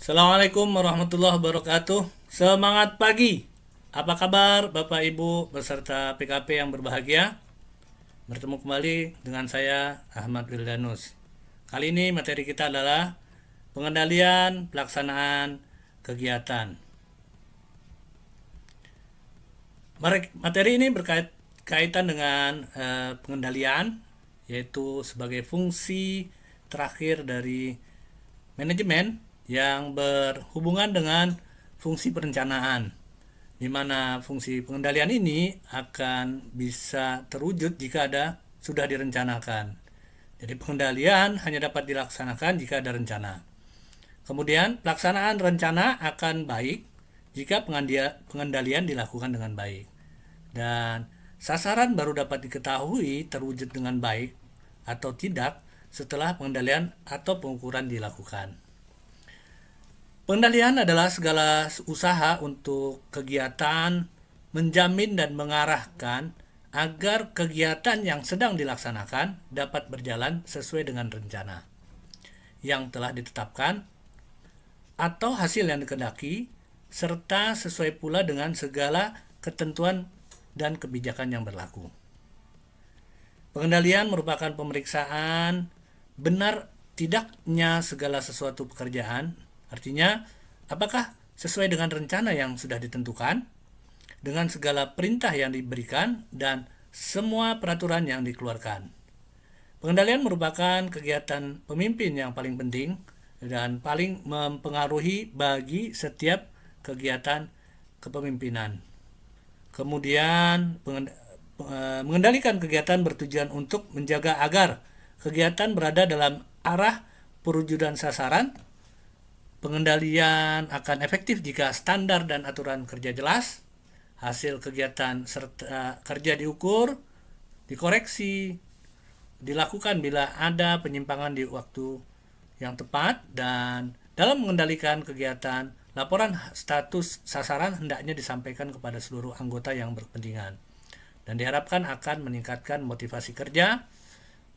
Assalamualaikum warahmatullahi wabarakatuh. Semangat pagi. Apa kabar Bapak Ibu beserta PKP yang berbahagia? Bertemu kembali dengan saya Ahmad Wildanus. Kali ini materi kita adalah pengendalian pelaksanaan kegiatan. Materi ini berkaitan dengan pengendalian, yaitu sebagai fungsi terakhir dari manajemen yang berhubungan dengan fungsi perencanaan, di mana fungsi pengendalian ini akan bisa terwujud jika sudah direncanakan. Jadi pengendalian hanya dapat dilaksanakan jika ada rencana. Kemudian pelaksanaan rencana akan baik jika pengendalian dilakukan dengan baik. Dan sasaran baru dapat diketahui terwujud dengan baik atau tidak setelah pengendalian atau pengukuran dilakukan. Pengendalian adalah segala usaha untuk kegiatan menjamin dan mengarahkan agar kegiatan yang sedang dilaksanakan dapat berjalan sesuai dengan rencana yang telah ditetapkan atau hasil yang dikehendaki, serta sesuai pula dengan segala ketentuan dan kebijakan yang berlaku. Pengendalian merupakan pemeriksaan benar tidaknya segala sesuatu pekerjaan, artinya apakah sesuai dengan rencana yang sudah ditentukan, dengan segala perintah yang diberikan, dan semua peraturan yang dikeluarkan. Pengendalian merupakan kegiatan pemimpin yang paling penting dan paling mempengaruhi bagi setiap kegiatan kepemimpinan. Kemudian mengendalikan kegiatan bertujuan untuk menjaga agar kegiatan berada dalam arah perwujudan sasaran. Pengendalian akan efektif jika standar dan aturan kerja jelas, hasil kegiatan serta kerja diukur, dikoreksi, dilakukan bila ada penyimpangan di waktu yang tepat, dan dalam mengendalikan kegiatan, laporan status sasaran hendaknya disampaikan kepada seluruh anggota yang berkepentingan dan diharapkan akan meningkatkan motivasi kerja.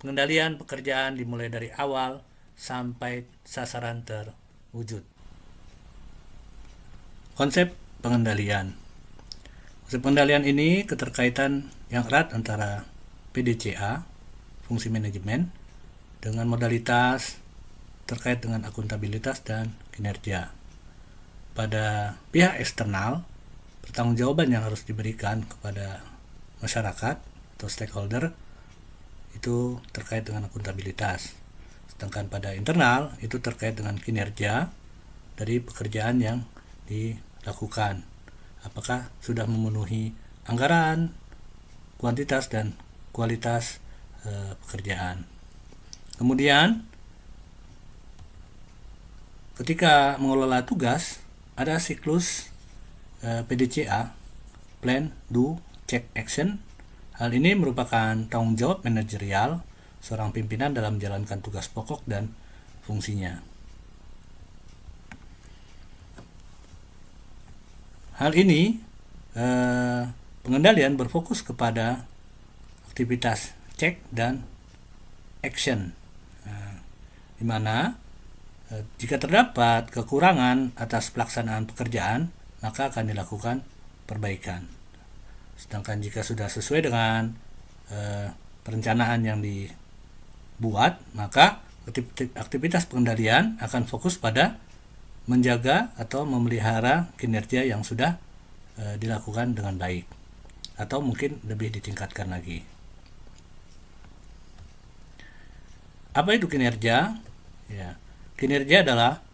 Pengendalian pekerjaan dimulai dari awal sampai sasaran terwujud. Konsep pengendalian. Konsep pengendalian ini keterkaitan yang erat antara PDCA, fungsi manajemen, dengan modalitas terkait dengan akuntabilitas dan kinerja. Pada pihak eksternal, pertanggungjawaban yang harus diberikan kepada masyarakat atau stakeholder itu terkait dengan akuntabilitas. Sedangkan pada internal itu terkait dengan kinerja dari pekerjaan yang dilakukan. Apakah sudah memenuhi anggaran, kuantitas dan kualitas pekerjaan. Kemudian ketika mengelola tugas, ada siklus PDCA, Plan, Do, Check, Action. Hal ini merupakan tanggung jawab manajerial seorang pimpinan dalam menjalankan tugas pokok dan fungsinya. Hal ini pengendalian berfokus kepada aktivitas check dan action, di mana jika terdapat kekurangan atas pelaksanaan pekerjaan, maka akan dilakukan perbaikan. Sedangkan jika sudah sesuai dengan perencanaan yang dibuat, maka aktivitas pengendalian akan fokus pada menjaga atau memelihara kinerja yang sudah dilakukan dengan baik, atau mungkin lebih ditingkatkan lagi. Apa itu kinerja? Ya, kinerja adalah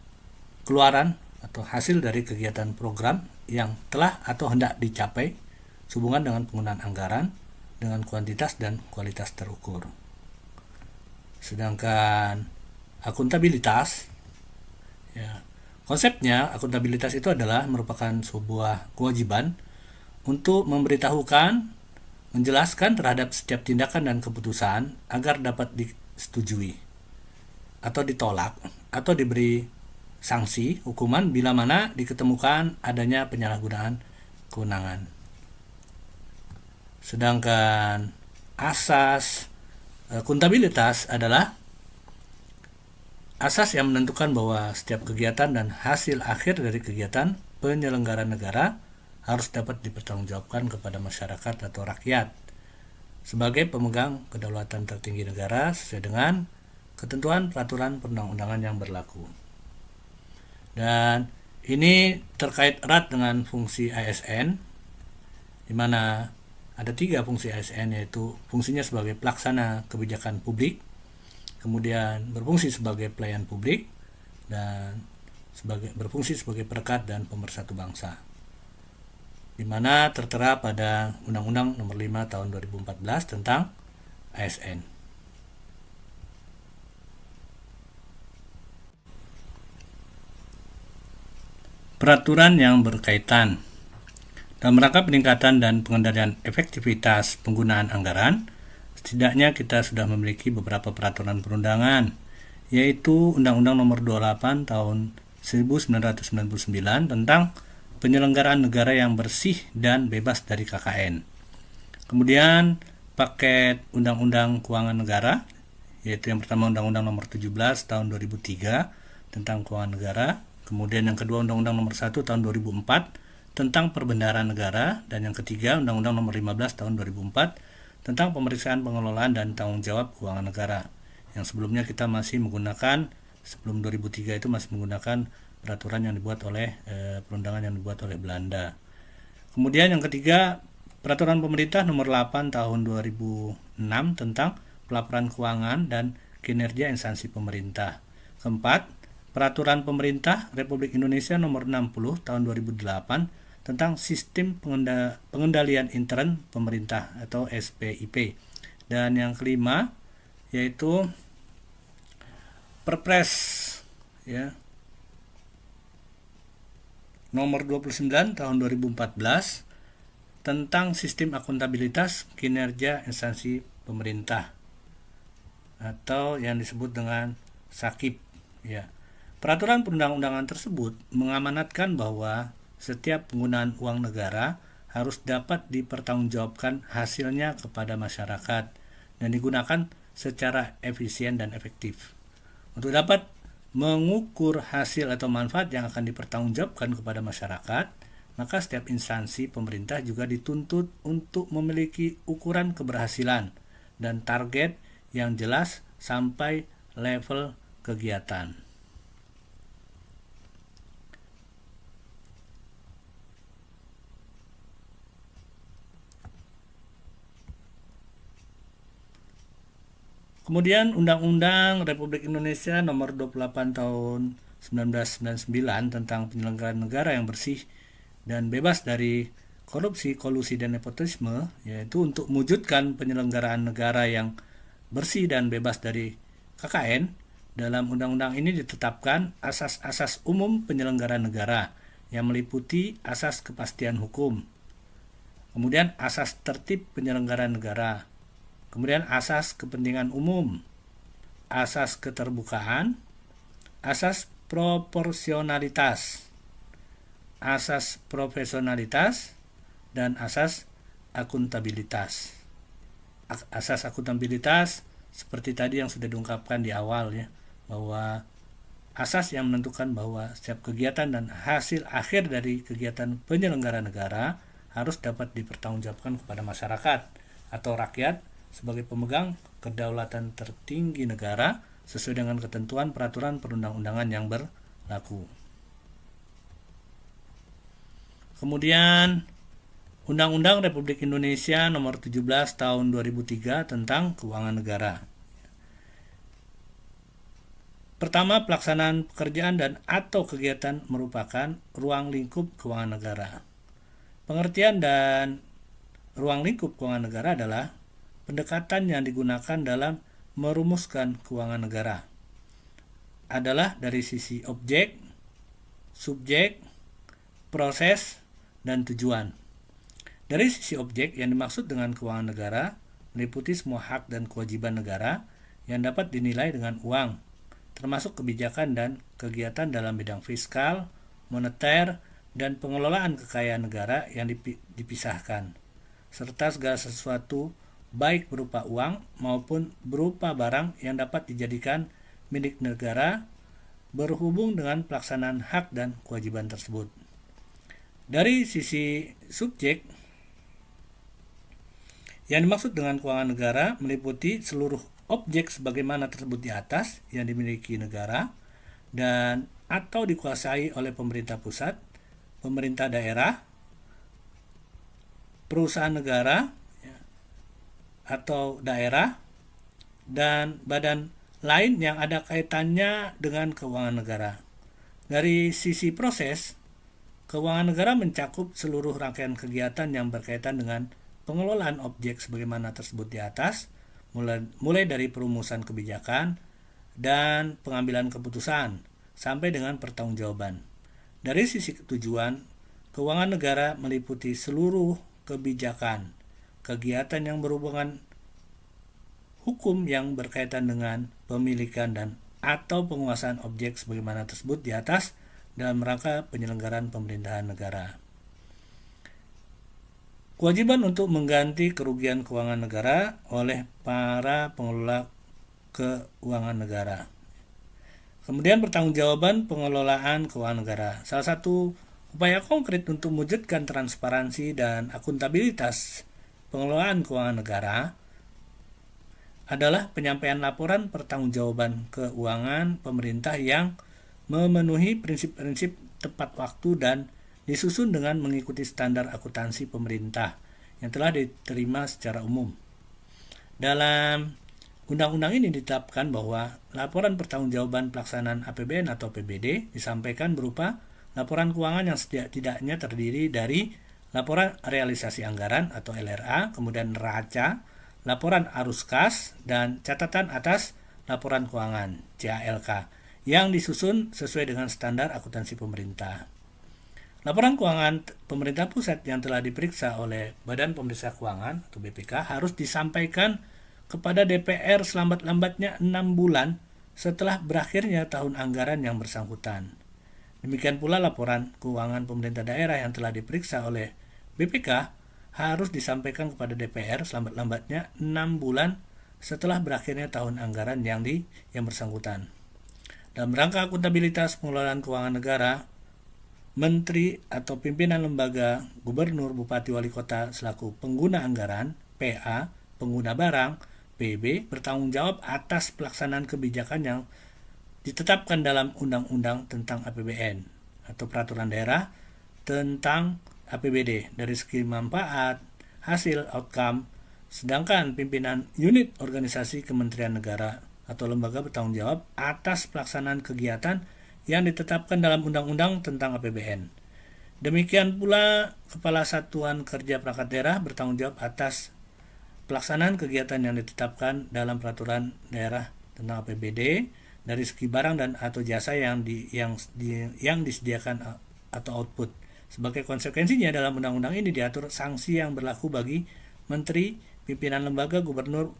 keluaran atau hasil dari kegiatan program yang telah atau hendak dicapai sehubungan dengan penggunaan anggaran dengan kuantitas dan kualitas terukur. Sedangkan akuntabilitas, ya, konsepnya akuntabilitas itu adalah merupakan sebuah kewajiban untuk memberitahukan, menjelaskan terhadap setiap tindakan dan keputusan agar dapat disetujui atau ditolak atau diberi sanksi hukuman bila mana diketemukan adanya penyalahgunaan kewenangan. Sedangkan asas akuntabilitas adalah Asas yang menentukan bahwa setiap kegiatan dan hasil akhir dari kegiatan penyelenggara negara harus dapat dipertanggungjawabkan kepada masyarakat atau rakyat sebagai pemegang kedaulatan tertinggi negara sesuai dengan ketentuan peraturan perundang-undangan yang berlaku. Dan ini terkait erat dengan fungsi ASN, di mana ada 3 fungsi ASN, yaitu fungsinya sebagai pelaksana kebijakan publik, kemudian berfungsi sebagai pelayan publik, dan berfungsi sebagai perekat dan pemersatu bangsa, di mana tertera pada Undang-Undang Nomor 5 Tahun 2014 tentang ASN. Peraturan yang berkaitan dalam rangka peningkatan dan pengendalian efektivitas penggunaan anggaran, setidaknya kita sudah memiliki beberapa peraturan perundangan, yaitu Undang-Undang Nomor 28 Tahun 1999 tentang penyelenggaraan negara yang bersih dan bebas dari KKN. Kemudian paket Undang-Undang Keuangan Negara, yaitu yang pertama Undang-Undang Nomor 17 Tahun 2003 tentang Keuangan Negara. Kemudian yang kedua Undang-Undang Nomor 1 Tahun 2004 tentang Perbendaharaan Negara, dan yang ketiga Undang-Undang Nomor 15 Tahun 2004 tentang Pemeriksaan Pengelolaan dan Tanggung Jawab Keuangan Negara. Yang sebelumnya kita masih menggunakan, sebelum 2003 itu masih menggunakan peraturan yang dibuat oleh perundangan yang dibuat oleh Belanda. Kemudian yang ketiga Peraturan Pemerintah Nomor 8 Tahun 2006 tentang Pelaporan Keuangan dan Kinerja Instansi Pemerintah. Keempat, Peraturan Pemerintah Republik Indonesia Nomor 60 Tahun 2008 tentang Sistem Pengendalian Intern Pemerintah atau SPIP. Dan yang kelima yaitu Perpres ya Nomor 29 Tahun 2014 tentang Sistem Akuntabilitas Kinerja Instansi Pemerintah atau yang disebut dengan SAKIP ya. Peraturan perundang-undangan tersebut mengamanatkan bahwa setiap penggunaan uang negara harus dapat dipertanggungjawabkan hasilnya kepada masyarakat dan digunakan secara efisien dan efektif. Untuk dapat mengukur hasil atau manfaat yang akan dipertanggungjawabkan kepada masyarakat, maka setiap instansi pemerintah juga dituntut untuk memiliki ukuran keberhasilan dan target yang jelas sampai level kegiatan. Kemudian Undang-Undang Republik Indonesia Nomor 28 Tahun 1999 tentang penyelenggaraan negara yang bersih dan bebas dari korupsi, kolusi, dan nepotisme, yaitu untuk mewujudkan penyelenggaraan negara yang bersih dan bebas dari KKN. Dalam undang-undang ini ditetapkan asas-asas umum penyelenggaraan negara yang meliputi asas kepastian hukum, kemudian asas tertib penyelenggaraan negara, kemudian asas kepentingan umum, asas keterbukaan, asas proporsionalitas, asas profesionalitas, dan asas akuntabilitas. Asas akuntabilitas seperti tadi yang sudah diungkapkan di awal ya, bahwa asas yang menentukan bahwa setiap kegiatan dan hasil akhir dari kegiatan penyelenggara negara harus dapat dipertanggungjawabkan kepada masyarakat atau rakyat sebagai pemegang kedaulatan tertinggi negara sesuai dengan ketentuan peraturan perundang-undangan yang berlaku. Kemudian Undang-Undang Republik Indonesia Nomor 17 Tahun 2003 tentang Keuangan Negara. Pertama, pelaksanaan pekerjaan dan atau kegiatan merupakan ruang lingkup keuangan negara. Pengertian dan ruang lingkup keuangan negara adalah pendekatan yang digunakan dalam merumuskan keuangan negara adalah dari sisi objek, subjek, proses, dan tujuan. Dari sisi objek, yang dimaksud dengan keuangan negara meliputi semua hak dan kewajiban negara yang dapat dinilai dengan uang, termasuk kebijakan dan kegiatan dalam bidang fiskal, moneter, dan pengelolaan kekayaan negara yang dipisahkan, serta segala sesuatu baik berupa uang maupun berupa barang yang dapat dijadikan milik negara berhubung dengan pelaksanaan hak dan kewajiban tersebut. Dari sisi subjek, yang dimaksud dengan keuangan negara meliputi seluruh objek sebagaimana tersebut di atas yang dimiliki negara dan atau dikuasai oleh pemerintah pusat, pemerintah daerah, perusahaan negara atau daerah, dan badan lain yang ada kaitannya dengan keuangan negara. Dari sisi proses, keuangan negara mencakup seluruh rangkaian kegiatan yang berkaitan dengan pengelolaan objek sebagaimana tersebut di atas, mulai dari perumusan kebijakan dan pengambilan keputusan sampai dengan pertanggungjawaban. Dari sisi tujuan, keuangan negara meliputi seluruh kebijakan, kegiatan yang berhubungan hukum yang berkaitan dengan pemilikan dan atau penguasaan objek sebagaimana tersebut di atas dalam rangka penyelenggaraan pemerintahan negara. Kewajiban untuk mengganti kerugian keuangan negara oleh para pengelola keuangan negara. Kemudian pertanggungjawaban pengelolaan keuangan negara. Salah satu upaya konkret untuk mewujudkan transparansi dan akuntabilitas pengelolaan keuangan negara adalah penyampaian laporan pertanggungjawaban keuangan pemerintah yang memenuhi prinsip-prinsip tepat waktu dan disusun dengan mengikuti standar akuntansi pemerintah yang telah diterima secara umum. Dalam undang-undang ini ditetapkan bahwa laporan pertanggungjawaban pelaksanaan APBN atau APBD disampaikan berupa laporan keuangan yang setidaknya terdiri dari laporan realisasi anggaran atau LRA, kemudian neraca, laporan arus kas, dan catatan atas laporan keuangan (CALK) yang disusun sesuai dengan standar akuntansi pemerintah. Laporan keuangan pemerintah pusat yang telah diperiksa oleh Badan Pemeriksa Keuangan atau BPK harus disampaikan kepada DPR selambat-lambatnya 6 bulan setelah berakhirnya tahun anggaran yang bersangkutan. Demikian pula laporan keuangan pemerintah daerah yang telah diperiksa oleh BPK harus disampaikan kepada DPR selambat-lambatnya 6 bulan setelah berakhirnya tahun anggaran yang bersangkutan. Dalam rangka akuntabilitas pengelolaan keuangan negara, Menteri atau pimpinan lembaga, gubernur, bupati, wali kota selaku pengguna anggaran, PA, pengguna barang, PB, bertanggung jawab atas pelaksanaan kebijakan yang ditetapkan dalam Undang-Undang tentang APBN atau Peraturan Daerah tentang APBD dari segi manfaat, hasil, outcome, sedangkan pimpinan unit organisasi Kementerian Negara atau lembaga bertanggung jawab atas pelaksanaan kegiatan yang ditetapkan dalam Undang-Undang tentang APBN. Demikian pula Kepala Satuan Kerja Perangkat Daerah bertanggung jawab atas pelaksanaan kegiatan yang ditetapkan dalam Peraturan Daerah tentang APBD dari segi barang dan atau jasa yang disediakan atau output. Sebagai konsekuensinya dalam undang-undang ini diatur sanksi yang berlaku bagi menteri, pimpinan lembaga, gubernur,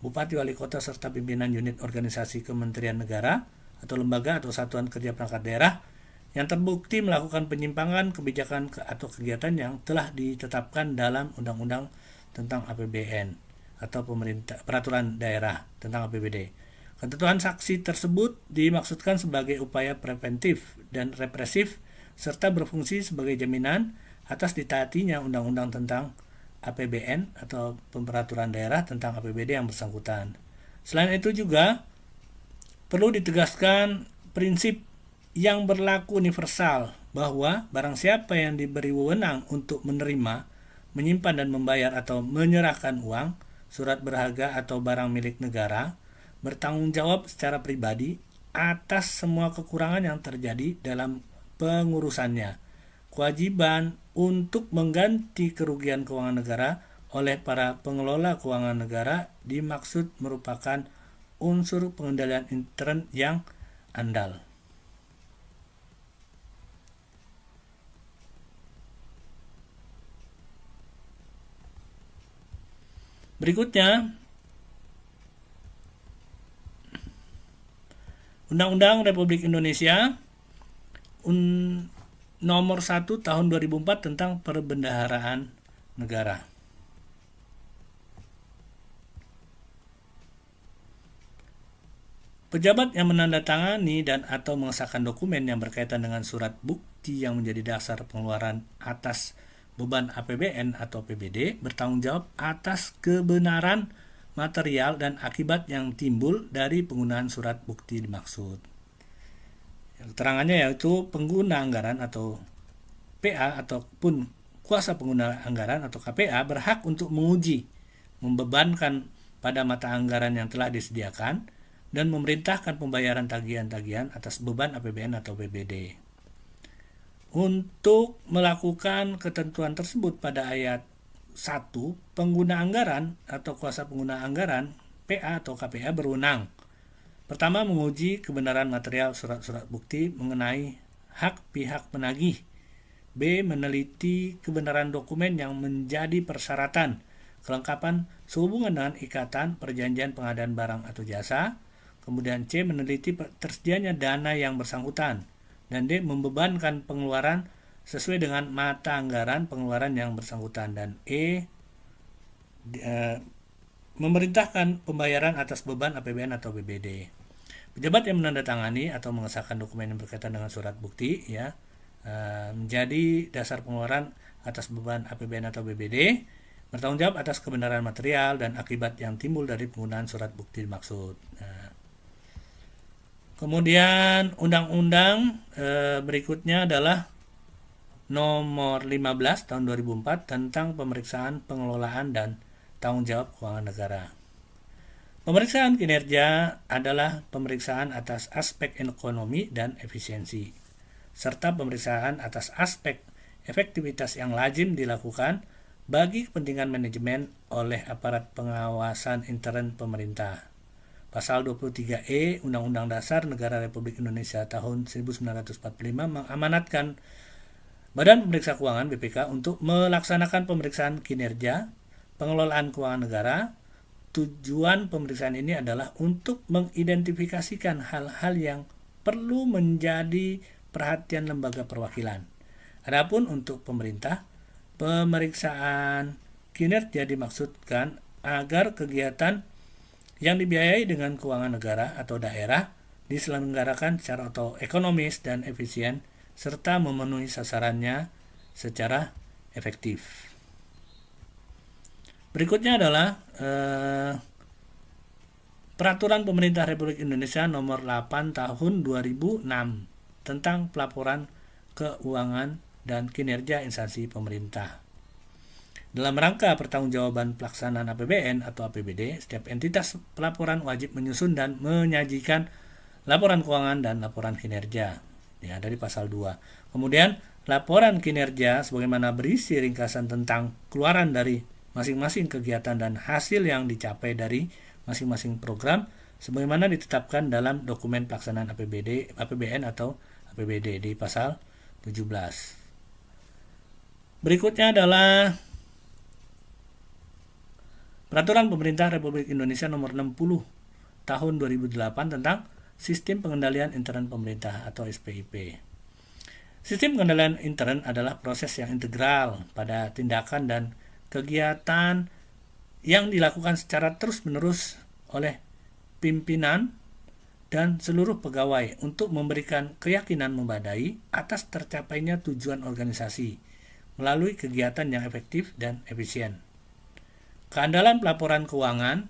bupati, wali kota serta pimpinan unit organisasi Kementerian Negara atau lembaga atau satuan kerja perangkat daerah yang terbukti melakukan penyimpangan kebijakan atau kegiatan yang telah ditetapkan dalam Undang-Undang tentang APBN atau Peraturan Daerah tentang APBD. Ketentuan sanksi tersebut dimaksudkan sebagai upaya preventif dan represif serta berfungsi sebagai jaminan atas ditaatinya Undang-Undang tentang APBN atau Peraturan Daerah tentang APBD yang bersangkutan. Selain itu juga perlu ditegaskan prinsip yang berlaku universal bahwa barang siapa yang diberi wewenang untuk menerima, menyimpan dan membayar atau menyerahkan uang, surat berharga atau barang milik negara, bertanggung jawab secara pribadi atas semua kekurangan yang terjadi dalam pengurusannya. Kewajiban untuk mengganti kerugian keuangan negara oleh para pengelola keuangan negara dimaksud merupakan unsur pengendalian intern yang andal. Berikutnya, Undang-Undang Republik Indonesia Nomor 1 Tahun 2004 tentang Perbendaharaan Negara. Pejabat yang menandatangani dan atau mengesahkan dokumen yang berkaitan dengan surat bukti yang menjadi dasar pengeluaran atas beban APBN atau APBD bertanggung jawab atas kebenaran material dan akibat yang timbul dari penggunaan surat bukti dimaksud. Keterangannya yaitu pengguna anggaran atau PA ataupun kuasa pengguna anggaran atau KPA berhak untuk menguji, membebankan pada mata anggaran yang telah disediakan, dan memerintahkan pembayaran tagihan-tagihan atas beban APBN atau APBD. Untuk melakukan ketentuan tersebut pada ayat 1, pengguna anggaran atau kuasa pengguna anggaran PA atau KPA berwenang. Pertama, menguji kebenaran material surat-surat bukti mengenai hak pihak penagih. B. Meneliti kebenaran dokumen yang menjadi persyaratan kelengkapan sehubungan dengan ikatan perjanjian pengadaan barang atau jasa. Kemudian C. Meneliti tersedianya dana yang bersangkutan. Dan D. Membebankan pengeluaran sesuai dengan mata anggaran pengeluaran yang bersangkutan. Dan E. Memerintahkan pembayaran atas beban APBN atau APBD. Pejabat yang menandatangani atau mengesahkan dokumen yang berkaitan dengan surat bukti menjadi dasar pengeluaran atas beban APBN atau APBD bertanggung jawab atas kebenaran material dan akibat yang timbul dari penggunaan surat bukti dimaksud. Kemudian undang-undang berikutnya adalah nomor 15 tahun 2004 tentang pemeriksaan pengelolaan dan tanggung jawab keuangan negara. Pemeriksaan kinerja adalah pemeriksaan atas aspek ekonomi dan efisiensi, serta pemeriksaan atas aspek efektivitas yang lazim dilakukan bagi kepentingan manajemen oleh aparat pengawasan intern pemerintah. Pasal 23E Undang-Undang Dasar Negara Republik Indonesia tahun 1945 mengamanatkan Badan Pemeriksa Keuangan BPK untuk melaksanakan pemeriksaan kinerja pengelolaan keuangan negara. Tujuan pemeriksaan ini adalah untuk mengidentifikasikan hal-hal yang perlu menjadi perhatian lembaga perwakilan. Adapun untuk pemerintah, pemeriksaan kinerja dimaksudkan agar kegiatan yang dibiayai dengan keuangan negara atau daerah diselenggarakan secara ekonomis dan efisien serta memenuhi sasarannya secara efektif. Berikutnya adalah Peraturan Pemerintah Republik Indonesia Nomor 8 Tahun 2006 tentang pelaporan keuangan dan kinerja instansi pemerintah. Dalam rangka pertanggungjawaban pelaksanaan APBN atau APBD, setiap entitas pelaporan wajib menyusun dan menyajikan laporan keuangan dan laporan kinerja dari pasal 2. Kemudian laporan kinerja sebagaimana berisi ringkasan tentang keluaran dari masing-masing kegiatan dan hasil yang dicapai dari masing-masing program sebagaimana ditetapkan dalam dokumen pelaksanaan APBN atau APBD di pasal 17. Berikutnya adalah Peraturan Pemerintah Republik Indonesia Nomor 60 Tahun 2008 tentang Sistem Pengendalian Intern Pemerintah atau SPIP. Sistem pengendalian intern adalah proses yang integral pada tindakan dan kegiatan yang dilakukan secara terus-menerus oleh pimpinan dan seluruh pegawai untuk memberikan keyakinan memadai atas tercapainya tujuan organisasi melalui kegiatan yang efektif dan efisien. Keandalan pelaporan keuangan,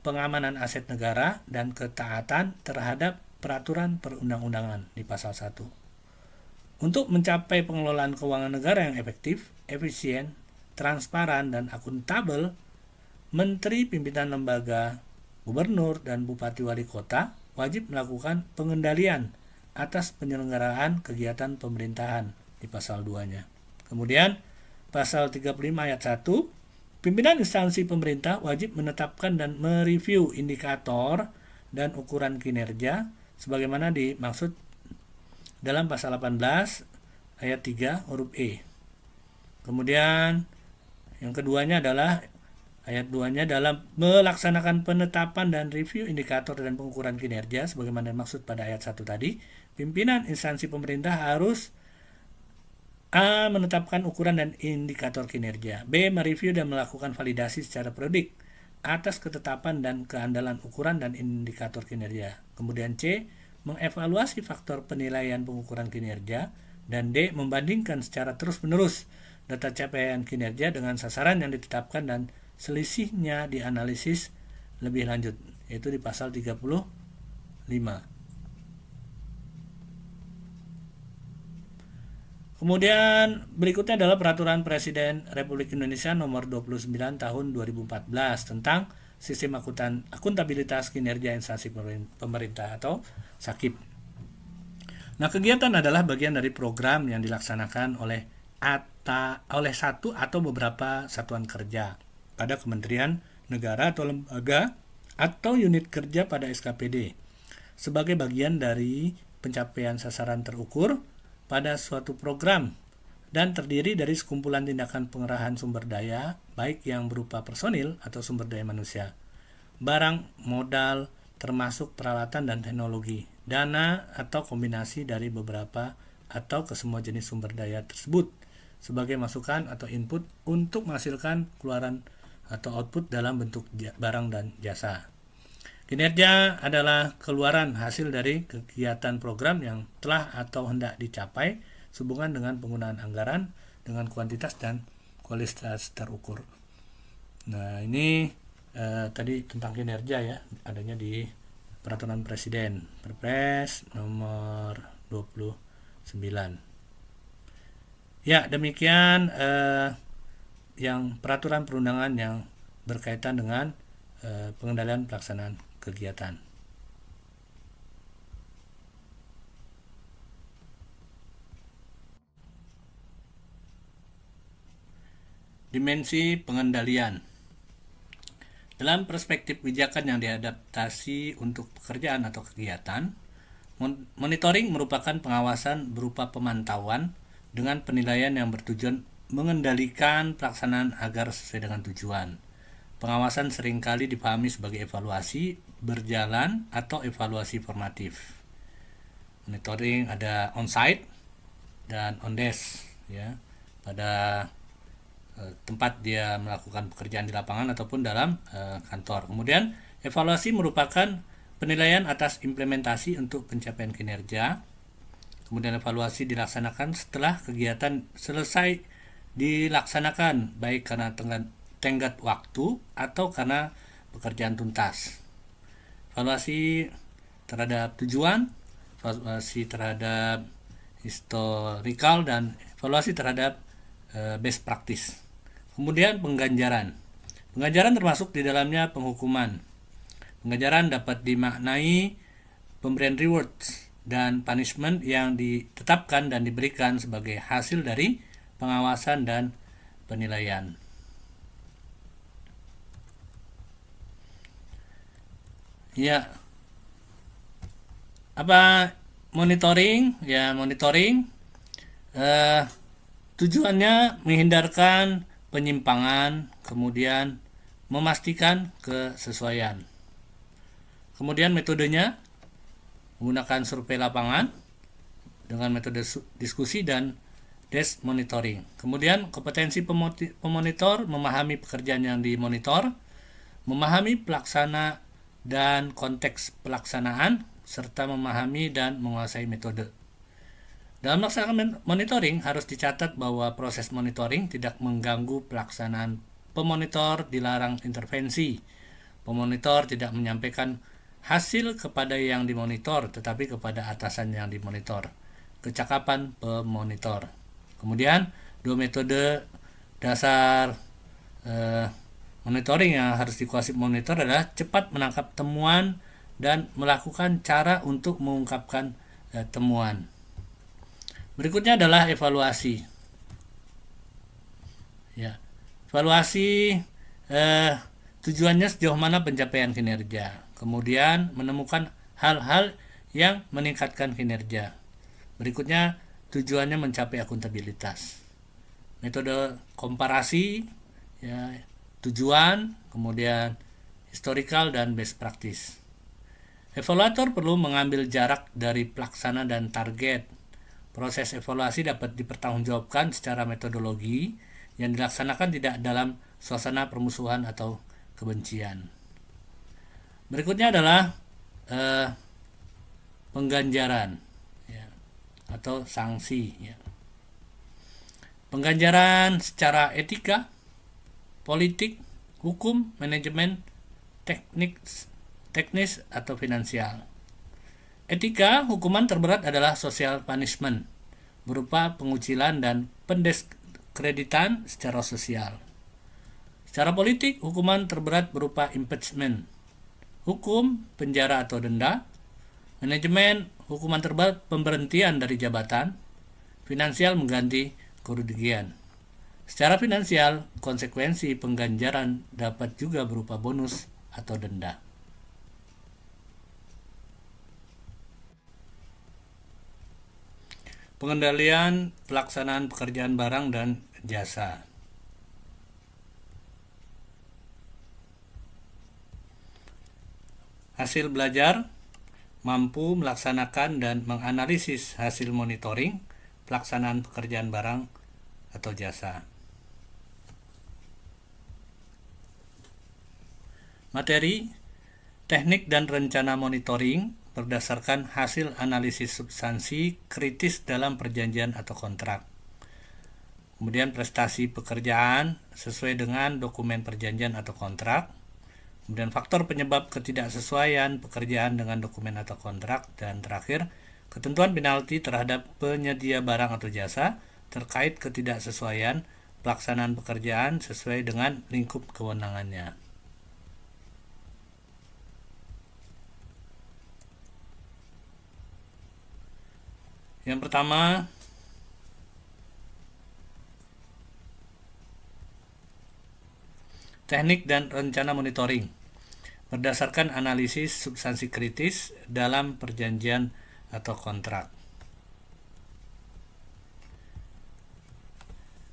pengamanan aset negara, dan ketaatan terhadap peraturan perundang-undangan di pasal 1. Untuk mencapai pengelolaan keuangan negara yang efektif, efisien, transparan, dan akuntabel, Menteri Pimpinan Lembaga, Gubernur, dan Bupati Wali Kota wajib melakukan pengendalian atas penyelenggaraan kegiatan pemerintahan di pasal 2-nya. Kemudian, pasal 35 ayat 1, pimpinan instansi pemerintah wajib menetapkan dan mereview indikator dan ukuran kinerja sebagaimana dimaksud dalam pasal 18 ayat 3 huruf E. Kemudian yang keduanya adalah ayat 2-nya dalam melaksanakan penetapan dan review indikator dan pengukuran kinerja sebagaimana dimaksud pada ayat 1 tadi, pimpinan instansi pemerintah harus A. Menetapkan ukuran dan indikator kinerja. B. Mereview dan melakukan validasi secara periodik atas ketetapan dan keandalan ukuran dan indikator kinerja. Kemudian C, mengevaluasi faktor penilaian pengukuran kinerja. Dan D, membandingkan secara terus-menerus data capaian kinerja dengan sasaran yang ditetapkan dan selisihnya dianalisis lebih lanjut, yaitu di pasal 35. Kemudian berikutnya adalah Peraturan Presiden Republik Indonesia Nomor 29 Tahun 2014 tentang Sistem Akuntabilitas Kinerja Instansi Pemerintah atau SAKIP. Nah, kegiatan adalah bagian dari program yang dilaksanakan oleh satu atau beberapa satuan kerja pada kementerian negara atau lembaga atau unit kerja pada SKPD sebagai bagian dari pencapaian sasaran terukur pada suatu program dan terdiri dari sekumpulan tindakan pengerahan sumber daya baik yang berupa personil atau sumber daya manusia, barang, modal, termasuk peralatan dan teknologi, dana atau kombinasi dari beberapa atau kesemua jenis sumber daya tersebut sebagai masukan atau input untuk menghasilkan keluaran atau output dalam bentuk barang dan jasa. Kinerja adalah keluaran hasil dari kegiatan program yang telah atau hendak dicapai sehubungan dengan penggunaan anggaran dengan kuantitas dan kualitas terukur. Nah, ini tadi tentang kinerja ya, adanya di Peraturan Presiden Perpres nomor 29. Ya, demikian yang peraturan perundangan yang berkaitan dengan pengendalian pelaksanaan kegiatan. Dimensi pengendalian. Dalam perspektif kebijakan yang diadaptasi untuk pekerjaan atau kegiatan, monitoring merupakan pengawasan berupa pemantauan dengan penilaian yang bertujuan mengendalikan pelaksanaan agar sesuai dengan tujuan. Pengawasan seringkali dipahami sebagai evaluasi berjalan atau evaluasi formatif. Monitoring ada on-site dan on-desk ya, pada tempat dia melakukan pekerjaan di lapangan ataupun dalam kantor. Kemudian evaluasi merupakan penilaian atas implementasi untuk pencapaian kinerja. Kemudian evaluasi dilaksanakan setelah kegiatan selesai dilaksanakan, baik karena tenggat waktu atau karena pekerjaan tuntas. Evaluasi terhadap tujuan, evaluasi terhadap historical, dan evaluasi terhadap best practice. Kemudian pengganjaran. Pengganjaran termasuk di dalamnya penghukuman. Pengganjaran dapat dimaknai pemberian rewards dan punishment yang ditetapkan dan diberikan sebagai hasil dari pengawasan dan penilaian. Ya, apa monitoring? Ya, monitoring tujuannya menghindarkan penyimpangan, kemudian memastikan kesesuaian. Kemudian metodenya menggunakan survei lapangan dengan metode diskusi dan desk monitoring. Kemudian kompetensi pemonitor memahami pekerjaan yang dimonitor, memahami pelaksana dan konteks pelaksanaan, serta memahami dan menguasai metode. Dalam melaksanakan monitoring harus dicatat bahwa proses monitoring tidak mengganggu pelaksanaan. Pemonitor dilarang intervensi. Pemonitor tidak menyampaikan hasil kepada yang dimonitor, tetapi kepada atasan yang dimonitor. Kecakapan pemonitor. Kemudian, dua metode dasar monitoring yang harus dikuasai monitor adalah cepat menangkap temuan dan melakukan cara untuk mengungkapkan temuan. Berikutnya adalah evaluasi. Ya, evaluasi tujuannya sejauh mana pencapaian kinerja. Kemudian menemukan hal-hal yang meningkatkan kinerja. Berikutnya tujuannya mencapai akuntabilitas. Metode komparasi, ya, tujuan, kemudian historical dan best practice. Evaluator perlu mengambil jarak dari pelaksana dan target. Proses evaluasi dapat dipertanggungjawabkan secara metodologi yang dilaksanakan tidak dalam suasana permusuhan atau kebencian. Berikutnya adalah pengganjaran, ya, atau sanksi. Ya. Pengganjaran secara etika, politik, hukum, manajemen, teknis atau finansial. Etika, hukuman terberat adalah social punishment, berupa pengucilan dan pendiskreditan secara sosial. Secara politik, hukuman terberat berupa impeachment. Hukum, penjara atau denda. Manajemen, hukuman terberat pemberhentian dari jabatan. Finansial, mengganti kerugian. Secara finansial, konsekuensi pengganjaran dapat juga berupa bonus atau denda. Pengendalian pelaksanaan pekerjaan barang dan jasa. Hasil belajar mampu melaksanakan dan menganalisis hasil monitoring pelaksanaan pekerjaan barang atau jasa. Materi, teknik dan rencana monitoring berdasarkan hasil analisis substansi kritis dalam perjanjian atau kontrak. Kemudian prestasi pekerjaan sesuai dengan dokumen perjanjian atau kontrak. Kemudian faktor penyebab ketidaksesuaian pekerjaan dengan dokumen atau kontrak. Dan terakhir, ketentuan penalti terhadap penyedia barang atau jasa terkait ketidaksesuaian pelaksanaan pekerjaan sesuai dengan lingkup kewenangannya. Yang pertama, teknik dan rencana monitoring berdasarkan analisis substansi kritis dalam perjanjian atau kontrak.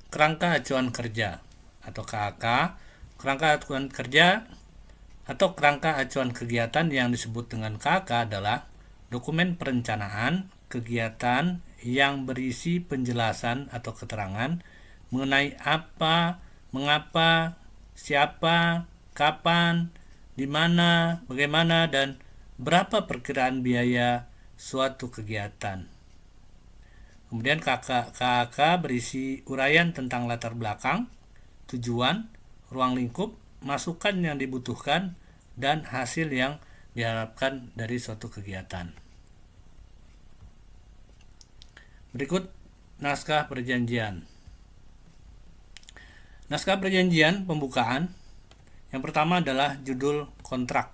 Kerangka acuan kerja atau KAK, kerangka acuan kerja atau kerangka acuan kegiatan yang disebut dengan KAK adalah dokumen perencanaan kegiatan yang berisi penjelasan atau keterangan mengenai apa, mengapa, siapa, kapan, di mana, bagaimana, dan berapa perkiraan biaya suatu kegiatan. Kemudian KAK berisi uraian tentang latar belakang, tujuan, ruang lingkup, masukan yang dibutuhkan, dan hasil yang diharapkan dari suatu kegiatan. Berikut naskah perjanjian. Naskah perjanjian pembukaan. Yang pertama adalah judul kontrak,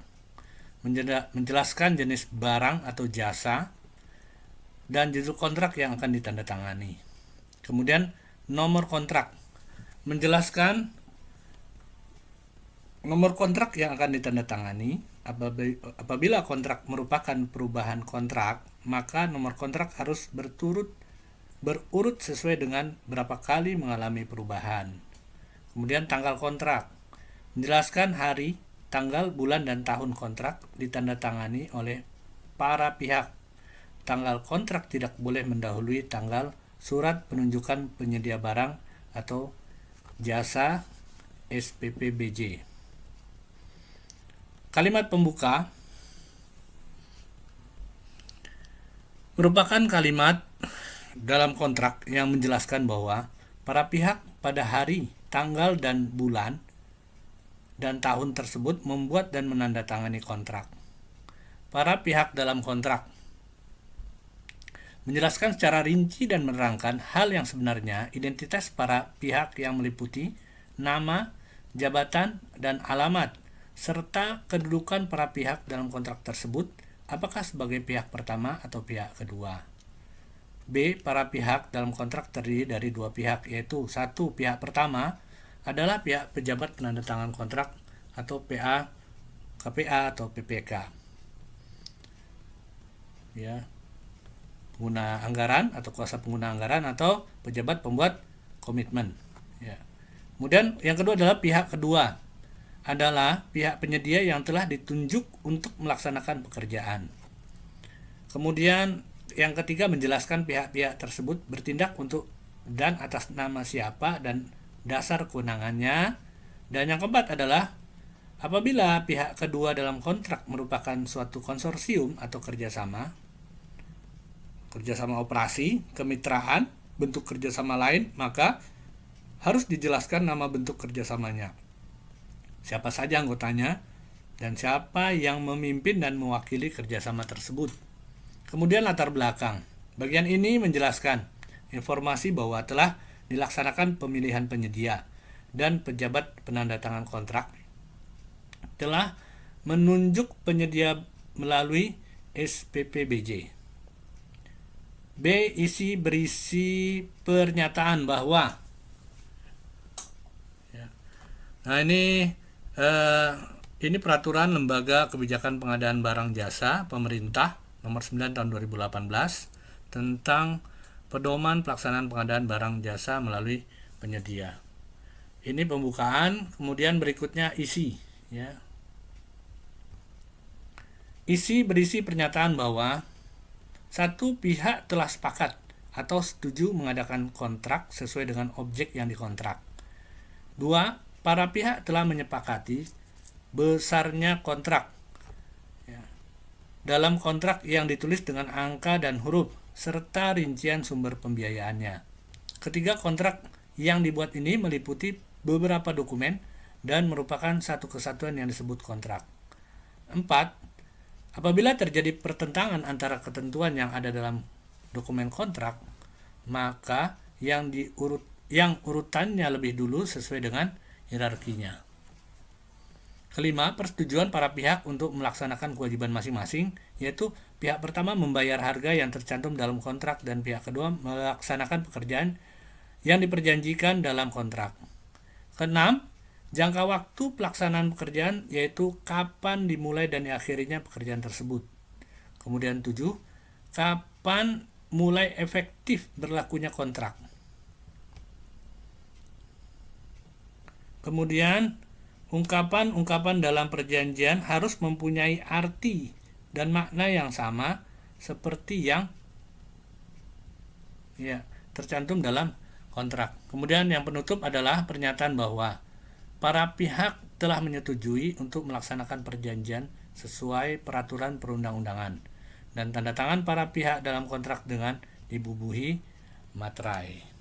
menjelaskan jenis barang atau jasa dan judul kontrak yang akan ditandatangani. Kemudian nomor kontrak, menjelaskan nomor kontrak yang akan ditandatangani. Apabila kontrak merupakan perubahan kontrak, maka nomor kontrak harus berurut sesuai dengan berapa kali mengalami perubahan. Kemudian tanggal kontrak, menjelaskan hari, tanggal, bulan, dan tahun kontrak ditandatangani oleh para pihak. Tanggal kontrak tidak boleh mendahului tanggal surat penunjukan penyedia barang atau jasa SPPBJ. Kalimat pembuka merupakan kalimat dalam kontrak yang menjelaskan bahwa para pihak pada hari, tanggal, dan bulan dan tahun tersebut membuat dan menandatangani kontrak. Para pihak dalam kontrak menjelaskan secara rinci dan menerangkan hal yang sebenarnya, identitas para pihak yang meliputi nama, jabatan, dan alamat, serta kedudukan para pihak dalam kontrak tersebut, apakah sebagai pihak pertama atau pihak kedua. B. Para pihak dalam kontrak terdiri dari dua pihak, yaitu satu, pihak pertama adalah pihak pejabat penandatangan kontrak atau PA, KPA atau PPK. Ya, pengguna anggaran atau kuasa pengguna anggaran atau pejabat pembuat komitmen. Ya. Kemudian yang kedua adalah pihak kedua adalah pihak penyedia yang telah ditunjuk untuk melaksanakan pekerjaan. Kemudian yang ketiga menjelaskan pihak-pihak tersebut bertindak untuk dan atas nama siapa dan dasar kewenangannya. Dan yang keempat adalah Apabila pihak kedua dalam kontrak merupakan suatu konsorsium atau kerjasama operasi, kemitraan, bentuk kerjasama lain, maka harus dijelaskan nama bentuk kerjasamanya. Siapa saja anggotanya, dan siapa yang memimpin dan mewakili kerjasama tersebut. Kemudian latar belakang. Bagian ini menjelaskan informasi bahwa telah dilaksanakan pemilihan penyedia dan pejabat penandatangan kontrak telah menunjuk penyedia melalui SPPBJ. B. Isi berisi pernyataan bahwa. Nah, ini peraturan Lembaga Kebijakan Pengadaan Barang Jasa Pemerintah nomor 9 tahun 2018 tentang pedoman pelaksanaan pengadaan barang jasa melalui penyedia. Ini pembukaan, kemudian berikutnya isi, ya. Isi berisi pernyataan bahwa satu pihak telah sepakat atau setuju mengadakan kontrak sesuai dengan objek yang dikontrak. Dua, para pihak telah menyepakati besarnya kontrak. Dalam kontrak yang ditulis dengan angka dan huruf serta rincian sumber pembiayaannya. Ketiga, kontrak yang dibuat ini meliputi beberapa dokumen dan merupakan satu kesatuan yang disebut kontrak. 4. Apabila terjadi pertentangan antara ketentuan yang ada dalam dokumen kontrak, maka yang urutannya lebih dulu sesuai dengan hierarkinya. Kelima, persetujuan para pihak untuk melaksanakan kewajiban masing-masing, yaitu pihak pertama membayar harga yang tercantum dalam kontrak dan pihak kedua melaksanakan pekerjaan yang diperjanjikan dalam kontrak. Keenam, jangka waktu pelaksanaan pekerjaan, yaitu kapan dimulai dan diakhirinya pekerjaan tersebut. Kemudian 7, kapan mulai efektif berlakunya kontrak. Kemudian, ungkapan-ungkapan dalam perjanjian harus mempunyai arti dan makna yang sama seperti yang tercantum dalam kontrak. Kemudian yang penutup adalah pernyataan bahwa para pihak telah menyetujui untuk melaksanakan perjanjian sesuai peraturan perundang-undangan dan tanda tangan para pihak dalam kontrak dengan dibubuhi materai.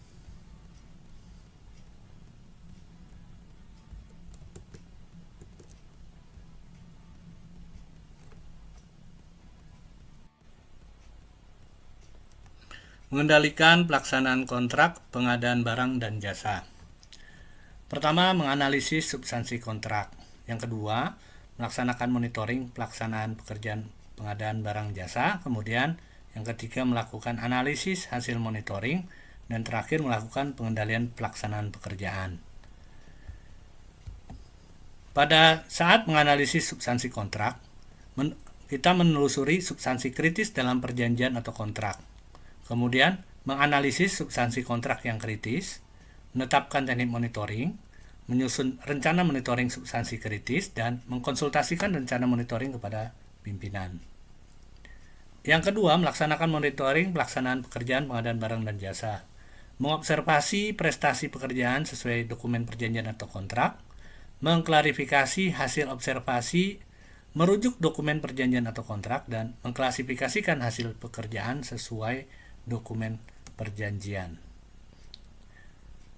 Mengendalikan pelaksanaan kontrak pengadaan barang dan jasa. Pertama, menganalisis substansi kontrak. Yang kedua, melaksanakan monitoring pelaksanaan pekerjaan pengadaan barang jasa. Kemudian, yang ketiga, melakukan analisis hasil monitoring. Dan terakhir, melakukan pengendalian pelaksanaan pekerjaan. Pada saat menganalisis substansi kontrak, kita menelusuri substansi kritis dalam perjanjian atau kontrak. Kemudian, menganalisis substansi kontrak yang kritis, menetapkan teknik monitoring, menyusun rencana monitoring substansi kritis, dan mengkonsultasikan rencana monitoring kepada pimpinan. Yang kedua, melaksanakan monitoring pelaksanaan pekerjaan pengadaan barang dan jasa. Mengobservasi prestasi pekerjaan sesuai dokumen perjanjian atau kontrak, mengklarifikasi hasil observasi, merujuk dokumen perjanjian atau kontrak, dan mengklasifikasikan hasil pekerjaan sesuai dokumen perjanjian.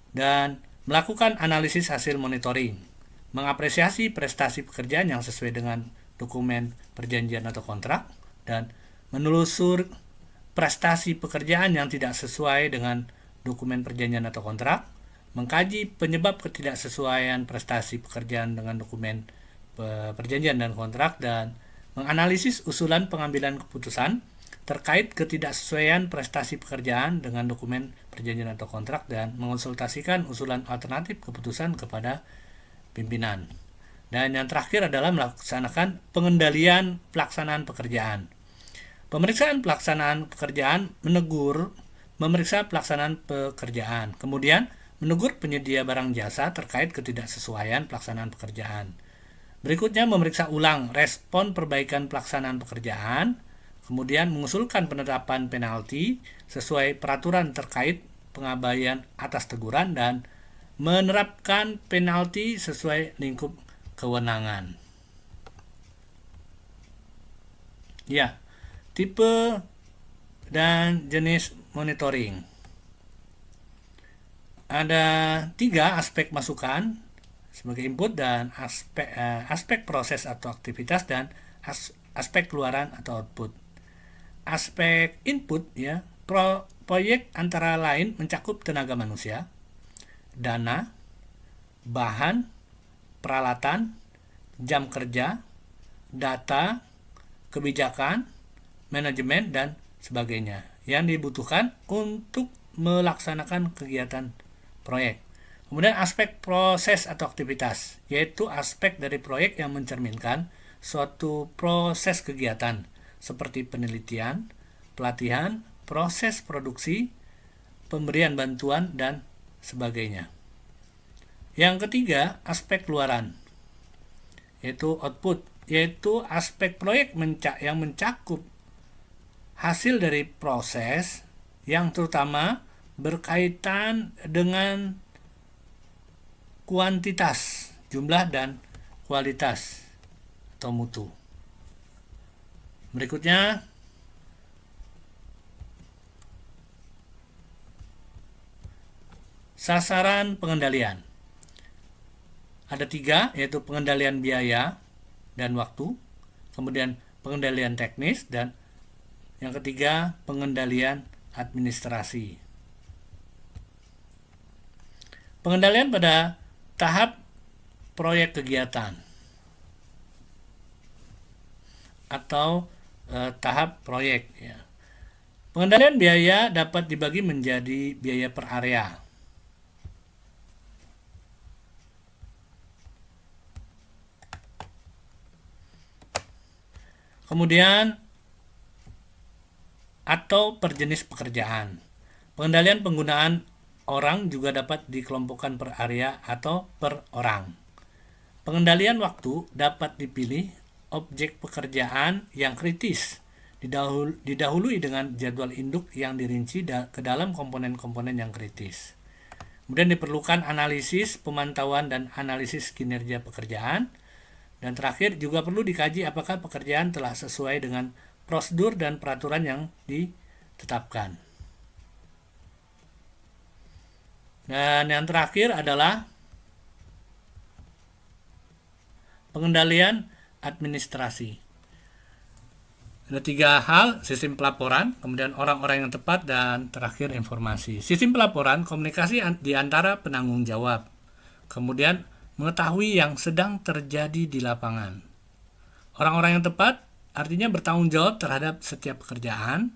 Dan melakukan analisis hasil monitoring, mengapresiasi prestasi pekerjaan yang sesuai dengan dokumen perjanjian atau kontrak, dan menelusur prestasi pekerjaan yang tidak sesuai dengan dokumen perjanjian atau kontrak, mengkaji penyebab ketidaksesuaian prestasi pekerjaan dengan dokumen perjanjian dan kontrak, dan menganalisis usulan pengambilan keputusan terkait ketidaksesuaian prestasi pekerjaan dengan dokumen perjanjian atau kontrak, dan mengonsultasikan usulan alternatif keputusan kepada pimpinan. Dan yang terakhir adalah melaksanakan pengendalian pelaksanaan pekerjaan. Pemeriksaan pelaksanaan pekerjaan memeriksa pelaksanaan pekerjaan. Kemudian menegur penyedia barang jasa terkait ketidaksesuaian pelaksanaan pekerjaan. Berikutnya memeriksa ulang respon perbaikan pelaksanaan pekerjaan. Kemudian mengusulkan penetapan penalti sesuai peraturan terkait pengabaian atas teguran, dan menerapkan penalti sesuai lingkup kewenangan. Ya, tipe dan jenis monitoring. Ada 3 aspek masukan sebagai input dan aspek proses atau aktivitas dan aspek keluaran atau output. Aspek input ya, proyek antara lain mencakup tenaga manusia, dana, bahan, peralatan, jam kerja, data, kebijakan, manajemen, dan sebagainya yang dibutuhkan untuk melaksanakan kegiatan proyek. Kemudian aspek proses atau aktivitas, yaitu aspek dari proyek yang mencerminkan suatu proses kegiatan seperti penelitian, pelatihan, proses produksi, pemberian bantuan, dan sebagainya. Yang ketiga, aspek keluaran, yaitu output, yaitu aspek proyek yang mencakup hasil dari proses yang terutama berkaitan dengan kuantitas, jumlah, dan kualitas atau mutu. Berikutnya, sasaran pengendalian. Ada 3, yaitu pengendalian biaya dan waktu, kemudian pengendalian teknis, dan yang ketiga pengendalian administrasi. Pengendalian pada tahap proyek kegiatan atau tahap proyek ya. Pengendalian biaya dapat dibagi menjadi biaya per area. Kemudian atau per jenis pekerjaan. Pengendalian penggunaan orang juga dapat dikelompokkan per area atau per orang. Pengendalian waktu dapat dipilih objek pekerjaan yang kritis, didahului dengan jadwal induk yang dirinci ke dalam komponen-komponen yang kritis. Kemudian diperlukan analisis, pemantauan, dan analisis kinerja pekerjaan. Dan terakhir juga perlu dikaji apakah pekerjaan telah sesuai dengan prosedur dan peraturan yang ditetapkan. Dan yang terakhir adalah pengendalian administrasi. Ada 3 hal, sistem pelaporan, kemudian orang-orang yang tepat, dan terakhir informasi. Sistem pelaporan, komunikasi di antara penanggung jawab. Kemudian mengetahui yang sedang terjadi di lapangan. Orang-orang yang tepat artinya bertanggung jawab terhadap setiap pekerjaan,